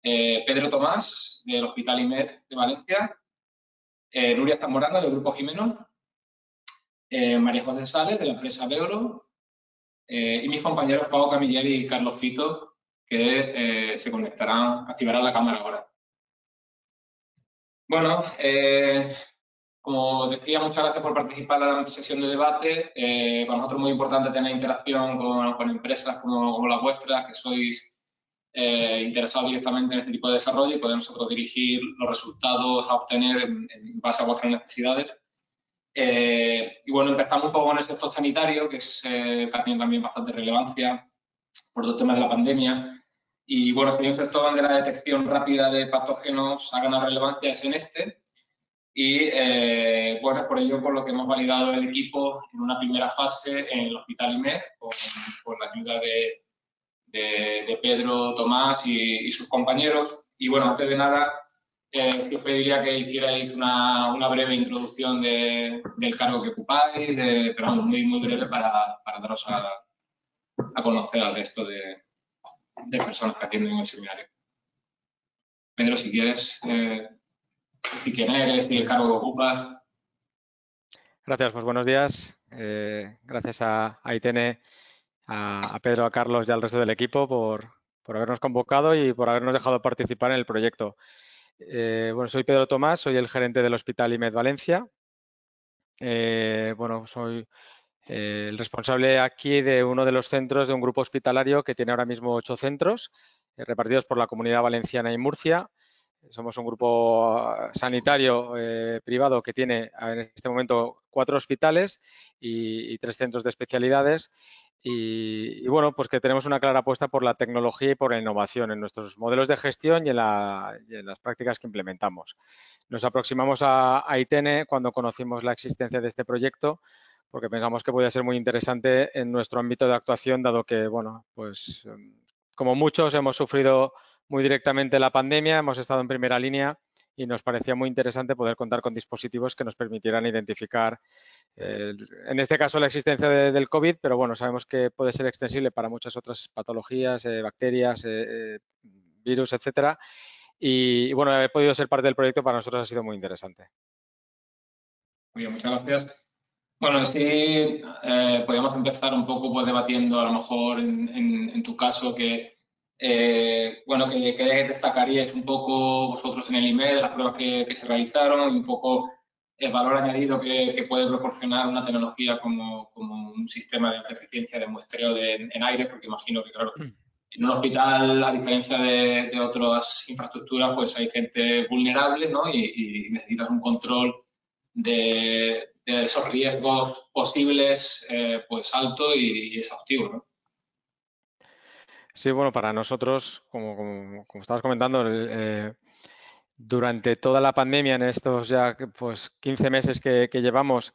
Pedro Tomás, del Hospital IMED de Valencia, Nuria Zamorano, del Grupo Jimeno, María José Sales, de la empresa Veolo, y mis compañeros Pau Camilleri y Carlos Fito, que se conectarán, activarán la cámara ahora. Bueno, como decía, muchas gracias por participar en la sesión de debate. Para nosotros es muy importante tener interacción con empresas como la vuestra, que sois interesados directamente en este tipo de desarrollo y podemos nosotros dirigir los resultados a obtener en base a vuestras necesidades. Y bueno, empezamos un poco con el sector sanitario, que es también bastante relevancia por los temas de la pandemia. Y bueno, si hay un sector donde la detección rápida de patógenos ha ganado relevancia es en este. Y bueno, es por ello por lo que hemos validado el equipo en una primera fase en el Hospital IMED con la ayuda de Pedro, Tomás y sus compañeros. Y bueno, antes de nada, os pediría que hicierais una breve introducción del cargo que ocupáis, pero muy, muy breve para daros a conocer al resto de personas que atienden en el seminario. Pedro, si quieres decir quién eres y el cargo que ocupas. Gracias, pues buenos días. Gracias a Aitene, a Pedro, a Carlos y al resto del equipo por habernos convocado y por habernos dejado participar en el proyecto. Bueno, soy Pedro Tomás, soy el gerente del Hospital IMED Valencia. Bueno, soy el responsable aquí de uno de los centros de un grupo hospitalario que tiene ahora mismo 8 centros repartidos por la Comunidad Valenciana y Murcia. Somos un grupo sanitario privado que tiene en este momento 4 hospitales y 3 centros de especialidades. Y bueno, pues que tenemos una clara apuesta por la tecnología y por la innovación en nuestros modelos de gestión y en las prácticas que implementamos. Nos aproximamos a Aitene cuando conocimos la existencia de este proyecto, porque pensamos que podía ser muy interesante en nuestro ámbito de actuación, dado que, bueno, pues como muchos hemos sufrido muy directamente la pandemia, hemos estado en primera línea y nos parecía muy interesante poder contar con dispositivos que nos permitieran identificar, en este caso, la existencia del COVID, pero bueno, sabemos que puede ser extensible para muchas otras patologías, bacterias, virus, etcétera. Y bueno, haber podido ser parte del proyecto para nosotros ha sido muy interesante. Muy bien, muchas gracias. Bueno, sí, podríamos empezar un poco pues, debatiendo a lo mejor en tu caso bueno, que destacaríais un poco vosotros en el IME de las pruebas que se realizaron y un poco el valor añadido que puede proporcionar una tecnología como un sistema de alta eficiencia de muestreo en aire, porque imagino que, claro, en un hospital, a diferencia de otras infraestructuras, pues hay gente vulnerable, ¿no? Y necesitas un control de esos riesgos posibles, pues alto y exhaustivo, ¿no? Sí, bueno, para nosotros, como estabas comentando, durante toda la pandemia, en estos ya pues 15 meses que llevamos,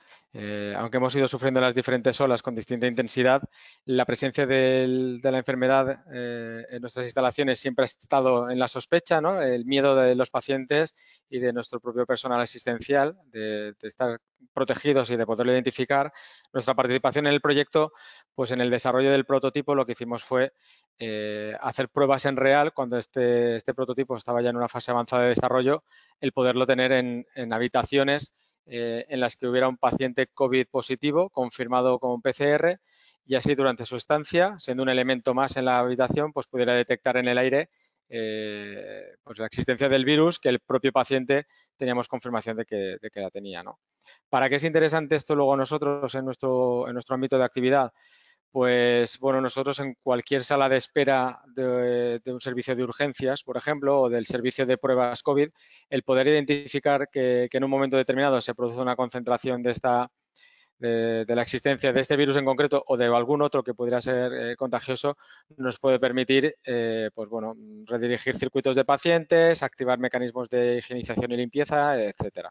aunque hemos ido sufriendo las diferentes olas con distinta intensidad, la presencia de la enfermedad en nuestras instalaciones siempre ha estado en la sospecha, ¿no? El miedo de los pacientes y de nuestro propio personal asistencial de estar protegidos y de poderlo identificar. Nuestra participación en el proyecto, pues en el desarrollo del prototipo lo que hicimos fue hacer pruebas en real cuando este prototipo estaba ya en una fase avanzada de desarrollo, el poderlo tener en habitaciones en las que hubiera un paciente COVID positivo confirmado con PCR y así durante su estancia, siendo un elemento más en la habitación, pues pudiera detectar en el aire pues la existencia del virus que el propio paciente teníamos confirmación de que la tenía, ¿no? ¿Para qué es interesante esto luego nosotros en nuestro ámbito de actividad? Pues bueno, nosotros en cualquier sala de espera de un servicio de urgencias, por ejemplo, o del servicio de pruebas COVID, el poder identificar que en un momento determinado se produce una concentración de la existencia de este virus en concreto o de algún otro que pudiera ser contagioso, nos puede permitir pues bueno, redirigir circuitos de pacientes, activar mecanismos de higienización y limpieza, etcétera.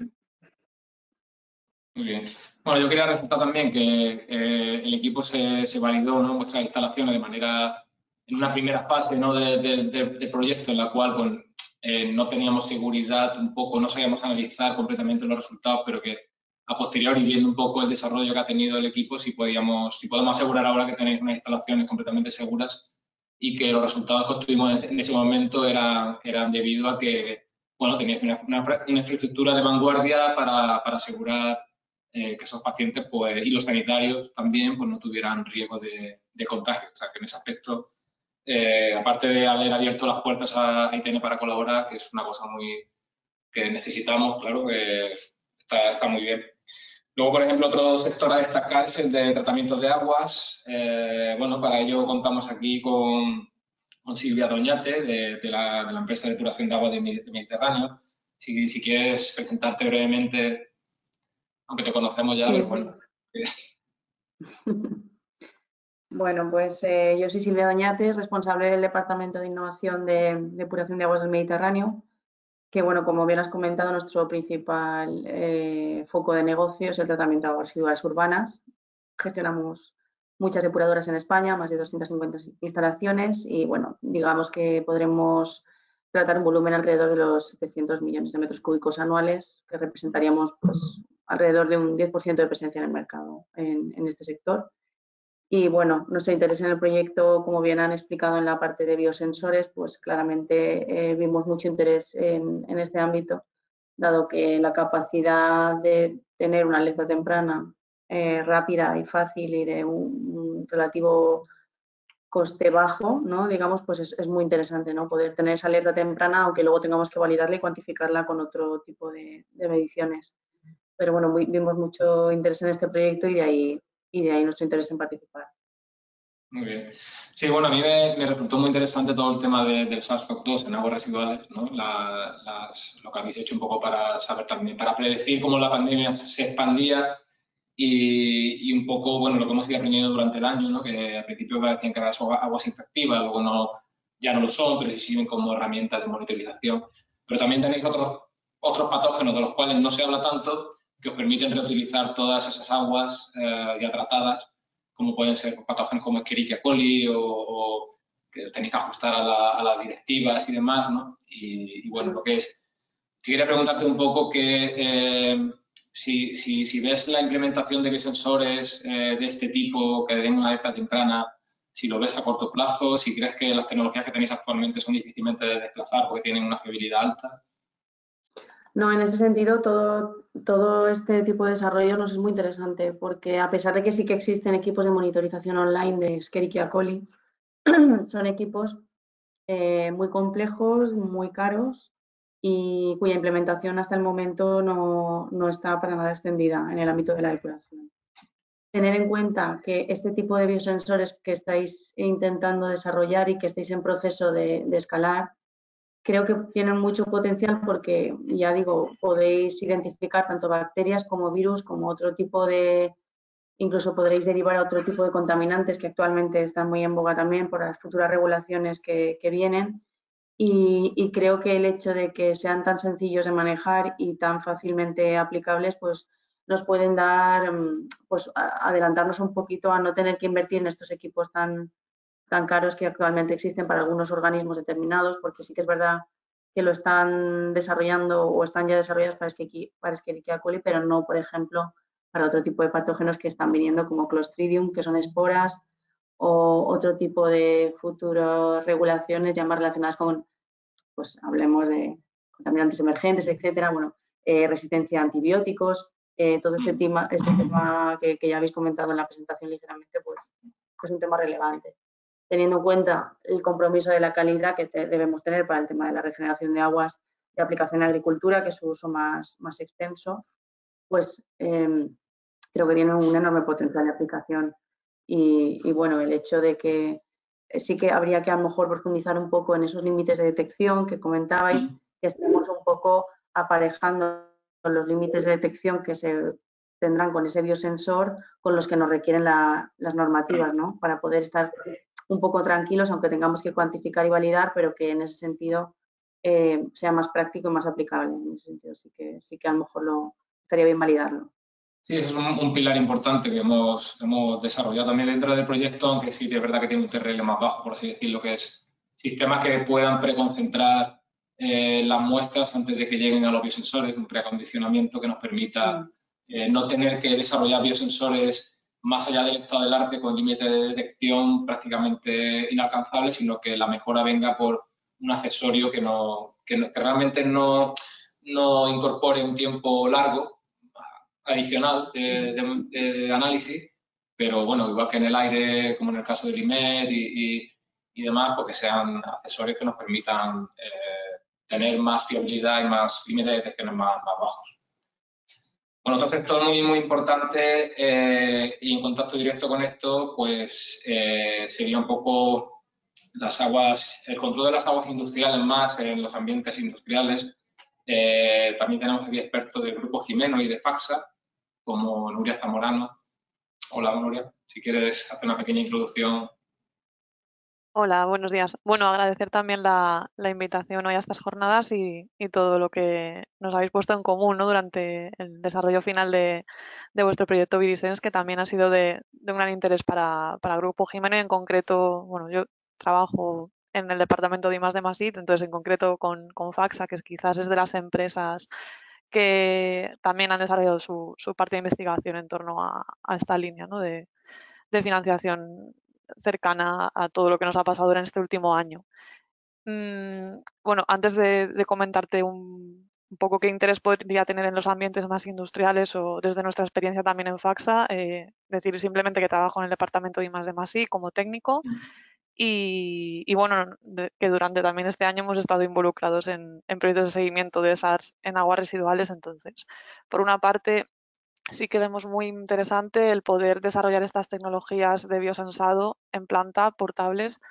Muy bien. Bueno, yo quería resaltar también que el equipo se validó, ¿no? Vuestras instalaciones en una primera fase, ¿no? de proyecto en la cual pues, no teníamos seguridad un poco, no sabíamos analizar completamente los resultados, pero que a posteriori, viendo un poco el desarrollo que ha tenido el equipo, si podemos asegurar ahora que tenéis unas instalaciones completamente seguras y que los resultados que obtuvimos en ese momento eran debido a que, bueno, teníais una infraestructura de vanguardia para asegurar que esos pacientes pues, y los sanitarios también pues, no tuvieran riesgo de contagio. O sea, que en ese aspecto, aparte de haber abierto las puertas a ITN para colaborar, que es una cosa que necesitamos, claro, que está muy bien. Luego, por ejemplo, otro sector a destacar es el de tratamientos de aguas. Bueno, para ello contamos aquí con Silvia Doñate, de la empresa de depuración de agua de Mediterráneo. Si quieres presentarte brevemente, aunque te conocemos ya, Sí, pero bueno. Bueno, pues yo soy Silvia Doñate, responsable del Departamento de Innovación de Depuración de Aguas del Mediterráneo, que bueno, como bien has comentado, nuestro principal foco de negocio es el tratamiento de aguas residuales urbanas. Gestionamos muchas depuradoras en España, más de 250 instalaciones y bueno, digamos que podremos tratar un volumen alrededor de los 700 millones de metros cúbicos anuales, que representaríamos pues alrededor de un 10% de presencia en el mercado en este sector. Y bueno, nuestro interés en el proyecto, como bien han explicado en la parte de biosensores, pues claramente vimos mucho interés en este ámbito, dado que la capacidad de tener una alerta temprana rápida y fácil y de un relativo coste bajo, ¿no? Digamos, pues es muy interesante, ¿no? Poder tener esa alerta temprana, aunque luego tengamos que validarla y cuantificarla con otro tipo de mediciones. Pero bueno, vimos mucho interés en este proyecto y de ahí nuestro interés en participar. Muy bien. Sí, bueno, a mí me resultó muy interesante todo el tema del SARS-CoV-2 en aguas residuales, ¿no? Lo que habéis hecho un poco para saber también, para predecir cómo la pandemia se expandía y un poco, bueno, lo que hemos ido aprendiendo durante el año, ¿no? Que al principio parecían que eran aguas infectivas, luego ya no lo son, pero sí sirven como herramientas de monitorización. Pero también tenéis otros patógenos de los cuales no se habla tanto, que os permiten reutilizar todas esas aguas ya tratadas, como pueden ser patógenos como Escherichia coli o que tenéis que ajustar a las directivas y demás, ¿no? Y bueno, lo que es... Quería preguntarte un poco si ves la implementación de biosensores de este tipo que den una alerta temprana, si lo ves a corto plazo, si crees que las tecnologías que tenéis actualmente son difícilmente de desplazar porque tienen una fiabilidad alta. No, en ese sentido, todo este tipo de desarrollo nos es muy interesante, porque a pesar de que sí que existen equipos de monitorización online de Escherichia coli, son equipos muy complejos, muy caros y cuya implementación hasta el momento no está para nada extendida en el ámbito de la depuración. Tener en cuenta que este tipo de biosensores que estáis intentando desarrollar y que estáis en proceso de escalar, creo que tienen mucho potencial porque, ya digo, podéis identificar tanto bacterias como virus, como otro tipo de, incluso podréis derivar a otro tipo de contaminantes que actualmente están muy en boga también por las futuras regulaciones que vienen. Y creo que el hecho de que sean tan sencillos de manejar y tan fácilmente aplicables, pues nos pueden dar, pues adelantarnos un poquito a no tener que invertir en estos equipos tan caros que actualmente existen para algunos organismos determinados, porque sí que es verdad que lo están desarrollando o están ya desarrollados para Escherichia coli, pero no, por ejemplo, para otro tipo de patógenos que están viniendo como Clostridium, que son esporas, o otro tipo de futuras regulaciones ya más relacionadas con, pues hablemos de contaminantes emergentes, etcétera, bueno, resistencia a antibióticos, todo este tema que ya habéis comentado en la presentación ligeramente, pues es un tema relevante. Teniendo en cuenta el compromiso de la calidad que debemos tener para el tema de la regeneración de aguas de aplicación en agricultura, que es su uso más extenso, pues creo que tiene un enorme potencial de aplicación. Y bueno, el hecho de que sí que habría que a lo mejor profundizar un poco en esos límites de detección que comentabais, que estemos un poco aparejando los límites de detección que se tendrán con ese biosensor con los que nos requieren las normativas, ¿no? Para poder estar un poco tranquilos, aunque tengamos que cuantificar y validar, pero que en ese sentido sea más práctico y más aplicable. En ese sentido sí que a lo mejor estaría bien validarlo. Sí, eso es un pilar importante que hemos desarrollado también dentro del proyecto, aunque sí es verdad que tiene un TRL más bajo, por así decirlo, que es sistemas que puedan preconcentrar las muestras antes de que lleguen a los biosensores, un preacondicionamiento que nos permita no tener que desarrollar biosensores más allá del estado del arte con límites de detección prácticamente inalcanzables, sino que la mejora venga por un accesorio que realmente no incorpore un tiempo largo adicional de análisis, pero bueno, igual que en el aire, como en el caso del IMED y demás, porque sean accesorios que nos permitan tener más fiabilidad y más límites de detecciones más bajos. Bueno, otro sector muy importante y en contacto directo con esto, pues sería un poco las aguas, el control de las aguas industriales más en los ambientes industriales. También tenemos aquí expertos del Grupo Jimeno y de FACSA, como Nuria Zamorano. Hola, Nuria, si quieres hacer una pequeña introducción. Hola, buenos días. Bueno, agradecer también la invitación hoy a estas jornadas y todo lo que nos habéis puesto en común, ¿no? Durante el desarrollo final de vuestro proyecto Virisens, que también ha sido de un gran interés para el Grupo Jimeno y en concreto, bueno, yo trabajo en el departamento de I+D+I, entonces en concreto con FACSA, que quizás es de las empresas que también han desarrollado su parte de investigación en torno a esta línea, ¿no? de financiación cercana a todo lo que nos ha pasado en este último año. Bueno, antes de comentarte un poco qué interés podría tener en los ambientes más industriales o desde nuestra experiencia también en FACSA, decir simplemente que trabajo en el departamento de I+D+I como técnico y bueno, que durante también este año hemos estado involucrados en proyectos de seguimiento de SARS en aguas residuales. Entonces, por una parte, sí que vemos muy interesante el poder desarrollar estas tecnologías de biosensado en planta portables,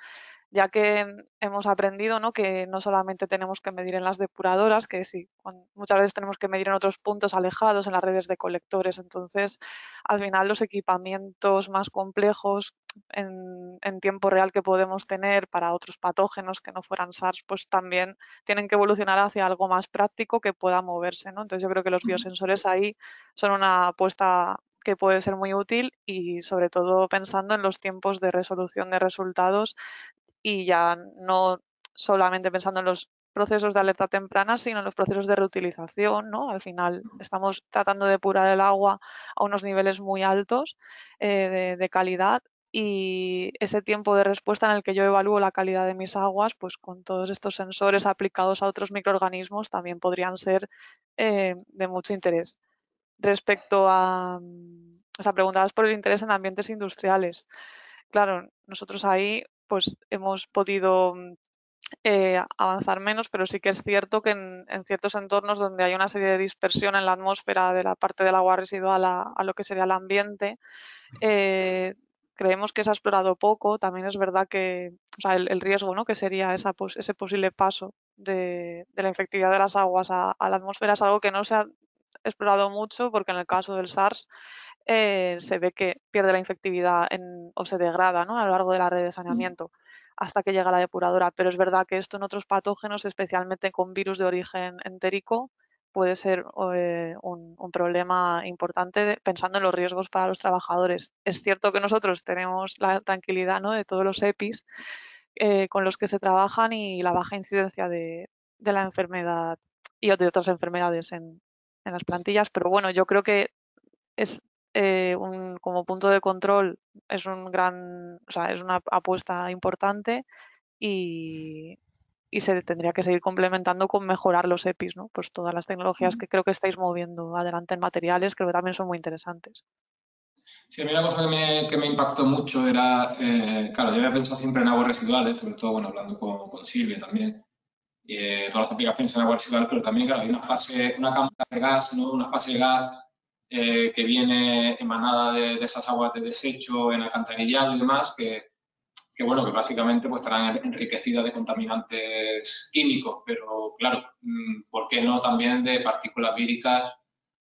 ya que hemos aprendido, ¿no?, que no solamente tenemos que medir en las depuradoras, que sí, muchas veces tenemos que medir en otros puntos alejados, en las redes de colectores. Entonces, al final, los equipamientos más complejos en tiempo real que podemos tener para otros patógenos que no fueran SARS, pues también tienen que evolucionar hacia algo más práctico que pueda moverse, ¿no? Entonces, yo creo que los biosensores ahí son una apuesta que puede ser muy útil y sobre todo pensando en los tiempos de resolución de resultados y ya no solamente pensando en los procesos de alerta temprana, sino en los procesos de reutilización, ¿no? Al final estamos tratando de depurar el agua a unos niveles muy altos de calidad y ese tiempo de respuesta en el que yo evalúo la calidad de mis aguas, pues con todos estos sensores aplicados a otros microorganismos también podrían ser de mucho interés. Respecto a, o sea, preguntabas por el interés en ambientes industriales. Claro, nosotros ahí pues hemos podido avanzar menos, pero sí que es cierto que en ciertos entornos donde hay una serie de dispersión en la atmósfera de la parte del agua residual a lo que sería el ambiente, creemos que se ha explorado poco. También es verdad que, o sea, el riesgo, ¿no?, que sería ese posible paso de la infectividad de las aguas a la atmósfera es algo que no se ha explorado mucho, porque en el caso del SARS se ve que pierde la infectividad o se degrada, ¿no?, a lo largo de la red de saneamiento hasta que llega a la depuradora. Pero es verdad que esto en otros patógenos, especialmente con virus de origen entérico, puede ser un problema importante pensando en los riesgos para los trabajadores. Es cierto que nosotros tenemos la tranquilidad, ¿no?, de todos los EPIs con los que se trabajan y la baja incidencia de la enfermedad y de otras enfermedades en las plantillas, pero bueno, yo creo que es como punto de control es o sea, es una apuesta importante y, se tendría que seguir complementando con mejorar los EPIs, ¿no? Pues todas las tecnologías que creo que estáis moviendo adelante en materiales creo que también son muy interesantes. Sí, a mí una cosa que me impactó mucho era, claro, yo había pensado siempre en aguas residuales, sobre todo, bueno, hablando con Silvia también, todas las aplicaciones en aguas residuales, pero también, claro, hay una cámara de gas, ¿no?, una fase de gas que viene emanada de esas aguas de desecho en alcantarillado y demás, que bueno, que básicamente pues estarán enriquecidas de contaminantes químicos, pero claro, ¿por qué no también de partículas víricas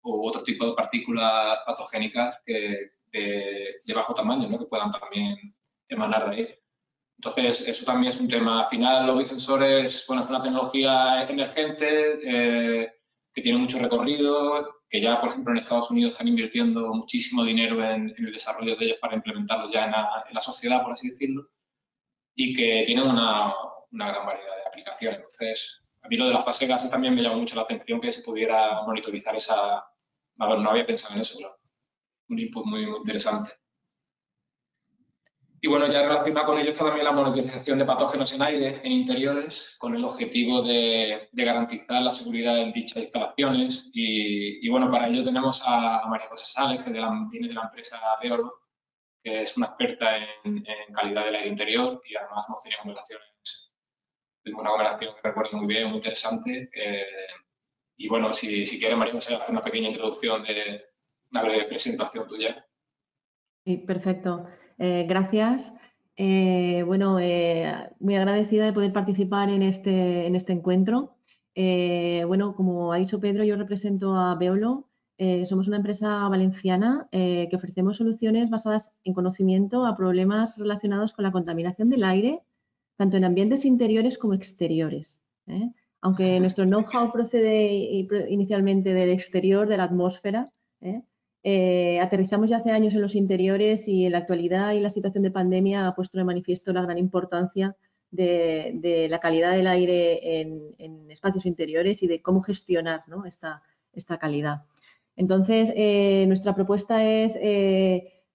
u otro tipo de partículas patogénicas de bajo tamaño, ¿no?, que puedan también emanar de ahí? Entonces, eso también es un tema. Al final, los biosensores, bueno, es una tecnología emergente que tiene mucho recorrido, que ya, por ejemplo, en Estados Unidos están invirtiendo muchísimo dinero en el desarrollo de ellos para implementarlos ya en la sociedad, por así decirlo, y que tienen una gran variedad de aplicaciones. Entonces, a mí lo de la fase gas también me llamó mucho la atención, que se pudiera monitorizar esa. A ver, no había pensado en eso, claro. Un input muy, muy interesante. Y bueno, ya relacionado con ello está también la monitorización de patógenos en aire, en interiores, con el objetivo de garantizar la seguridad en dichas instalaciones. Y bueno, para ello tenemos a María José Sales, que viene de la empresa Veolo, que es una experta en calidad del aire interior, y además hemos tenido una conversación que recuerdo muy bien, muy interesante. Y bueno, si quieres, María José, hacer una pequeña introducción de una breve presentación tuya. Sí, perfecto. Gracias. Bueno, muy agradecida de poder participar en este encuentro. Bueno, como ha dicho Pedro, yo represento a Veolo. Somos una empresa valenciana que ofrecemos soluciones basadas en conocimiento a problemas relacionados con la contaminación del aire, tanto en ambientes interiores como exteriores. Aunque nuestro know-how procede inicialmente del exterior, de la atmósfera, aterrizamos ya hace años en los interiores, y en la actualidad y la situación de pandemia ha puesto de manifiesto la gran importancia de la calidad del aire en espacios interiores y de cómo gestionar, ¿no?, esta calidad. Entonces, nuestra propuesta es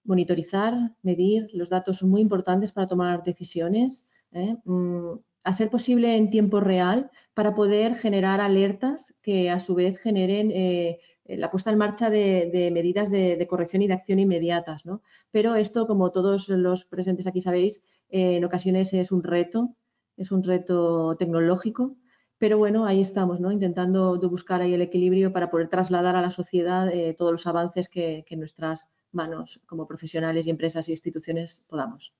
monitorizar, medir. Los datos son muy importantes para tomar decisiones, a ser posible en tiempo real, para poder generar alertas que a su vez generen la puesta en marcha de medidas de corrección y de acción inmediatas, ¿no? Pero esto, como todos los presentes aquí sabéis, en ocasiones es un reto tecnológico, pero bueno, ahí estamos, ¿no?, intentando buscar ahí el equilibrio para poder trasladar a la sociedad todos los avances que en nuestras manos como profesionales y empresas e instituciones podamos.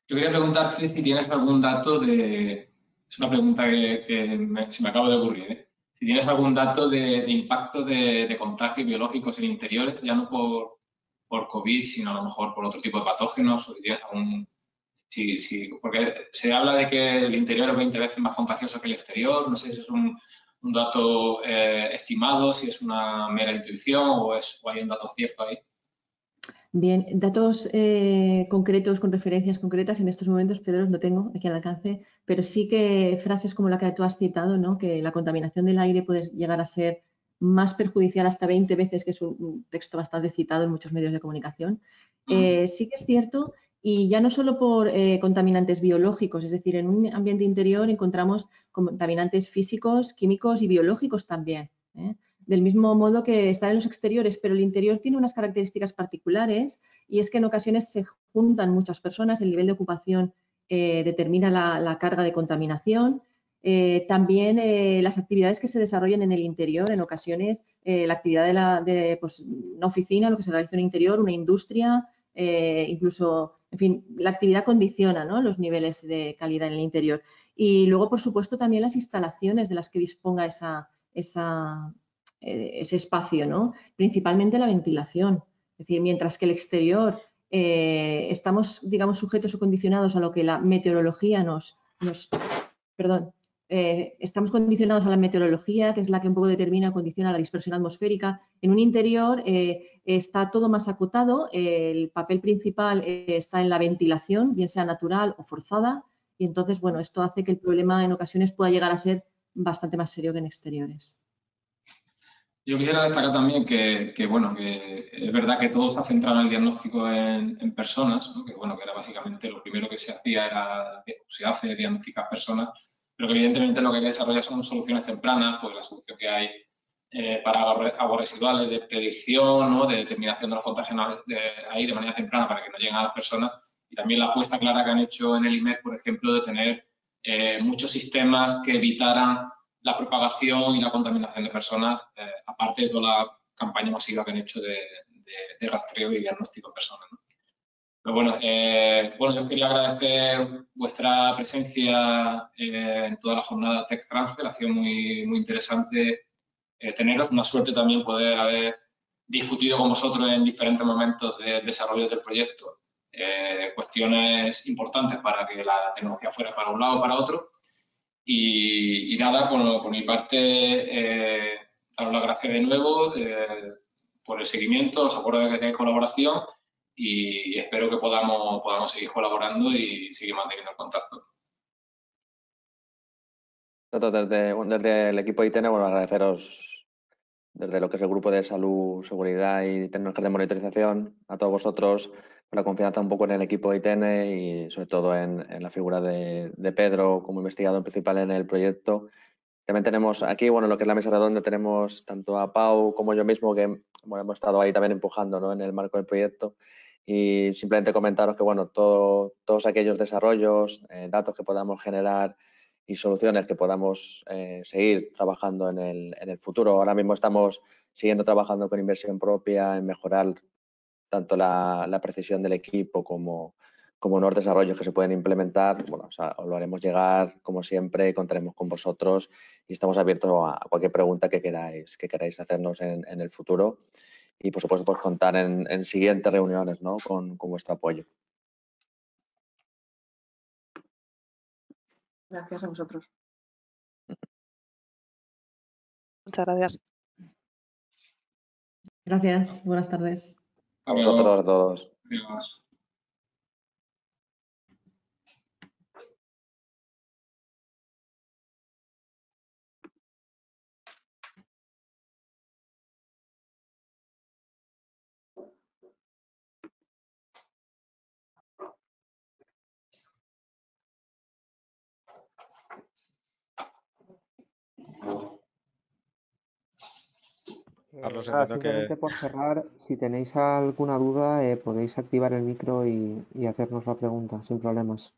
Yo quería preguntarte si tienes algún dato es una pregunta que se me acaba de ocurrir, ¿eh? Si tienes algún dato de impacto de contagios biológicos en interiores, ya no por COVID, sino a lo mejor por otro tipo de patógenos, o si tienes porque se habla de que el interior es 20 veces más contagioso que el exterior. No sé si es un dato estimado, si es una mera intuición o hay un dato cierto ahí. Bien, datos concretos, con referencias concretas, en estos momentos, Pedro, no tengo aquí al alcance, pero sí que frases como la que tú has citado, ¿no?, que la contaminación del aire puede llegar a ser más perjudicial hasta 20 veces, que es un texto bastante citado en muchos medios de comunicación. Sí que es cierto, y ya no solo por contaminantes biológicos, es decir, en un ambiente interior encontramos contaminantes físicos, químicos y biológicos también, ¿eh? Del mismo modo que están en los exteriores, pero el interior tiene unas características particulares y es que en ocasiones se juntan muchas personas, el nivel de ocupación determina la carga de contaminación. También las actividades que se desarrollan en el interior, en ocasiones la actividad de pues, una oficina, lo que se realiza en el interior, una industria, incluso, en fin, la actividad condiciona, ¿no?, los niveles de calidad en el interior. Y luego, por supuesto, también las instalaciones de las que disponga ese espacio, ¿no? Principalmente la ventilación. Es decir, mientras que el exterior estamos, digamos, sujetos o condicionados a lo que la meteorología estamos condicionados a la meteorología, que es la que un poco determina o condiciona la dispersión atmosférica. En un interior está todo más acotado, el papel principal está en la ventilación, bien sea natural o forzada, y entonces, bueno, esto hace que el problema en ocasiones pueda llegar a ser bastante más serio que en exteriores. Yo quisiera destacar también bueno, que es verdad que todo se ha centrado en el diagnóstico en personas, ¿no? Que bueno, que era básicamente lo primero que se hacía se hace diagnosticar personas, pero que evidentemente lo que hay que desarrollar son soluciones tempranas, pues la solución que hay para aguas residuales de predicción, ¿no?, de determinación de los contagios ahí de manera temprana para que no lleguen a las personas, y también la apuesta clara que han hecho en el IMED, por ejemplo, de tener muchos sistemas que evitaran la propagación y la contaminación de personas, aparte de toda la campaña masiva que han hecho de rastreo y diagnóstico en personas, ¿no? Pero bueno, yo quería agradecer vuestra presencia en toda la jornada Tech Transfer. Ha sido muy, muy interesante teneros. Una suerte también poder haber discutido con vosotros en diferentes momentos del desarrollo del proyecto cuestiones importantes para que la tecnología fuera para un lado o para otro. Y nada, por mi parte, daros las gracias de nuevo por el seguimiento, los acuerdos de colaboración, y espero que podamos seguir colaborando y seguir manteniendo el contacto. Desde el equipo de ITN, bueno, agradeceros desde lo que es el grupo de salud, seguridad y tecnologías de monitorización a todos vosotros por la confianza un poco en el equipo de ITN y sobre todo en la figura de Pedro como investigador principal en el proyecto. También tenemos aquí, bueno, lo que es la mesa redonda, tenemos tanto a Pau como yo mismo que bueno, hemos estado ahí también empujando, ¿no?, en el marco del proyecto, y simplemente comentaros que bueno, todos aquellos desarrollos, datos que podamos generar y soluciones que podamos seguir trabajando en el futuro. Ahora mismo estamos siguiendo trabajando con inversión propia en mejorar tanto la precisión del equipo como nuevos desarrollos que se pueden implementar. Bueno, o sea, os lo haremos llegar, como siempre, contaremos con vosotros y estamos abiertos a cualquier pregunta que queráis hacernos en el futuro. Y, por supuesto, pues contar en siguientes reuniones, ¿no?, con vuestro apoyo. Gracias a vosotros. Muchas gracias. Gracias, buenas tardes. A vosotros, a todos. Adiós. Carlos, Nada, entiendo simplemente que... por cerrar, si tenéis alguna duda, podéis activar el micro y hacernos la pregunta sin problemas.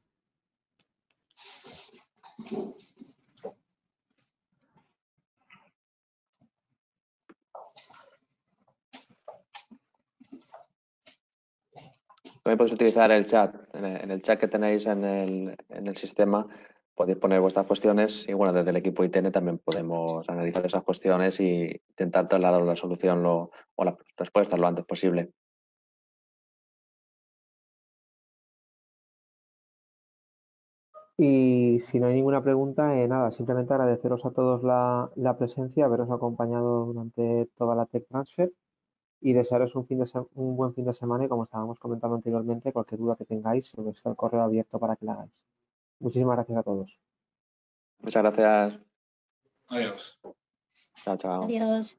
También podéis utilizar el chat. En el chat que tenéis en el sistema podéis poner vuestras cuestiones y bueno, desde el equipo ITN también podemos analizar esas cuestiones y intentar trasladar la solución o las respuestas lo antes posible. Y si no hay ninguna pregunta, nada, simplemente agradeceros a todos la presencia, haberos acompañado durante toda la Tech Transfer y desearos un buen fin de semana y, como estábamos comentando anteriormente, cualquier duda que tengáis, está el correo abierto para que la hagáis. Muchísimas gracias a todos. Muchas gracias. Adiós. Chao, chao. Adiós.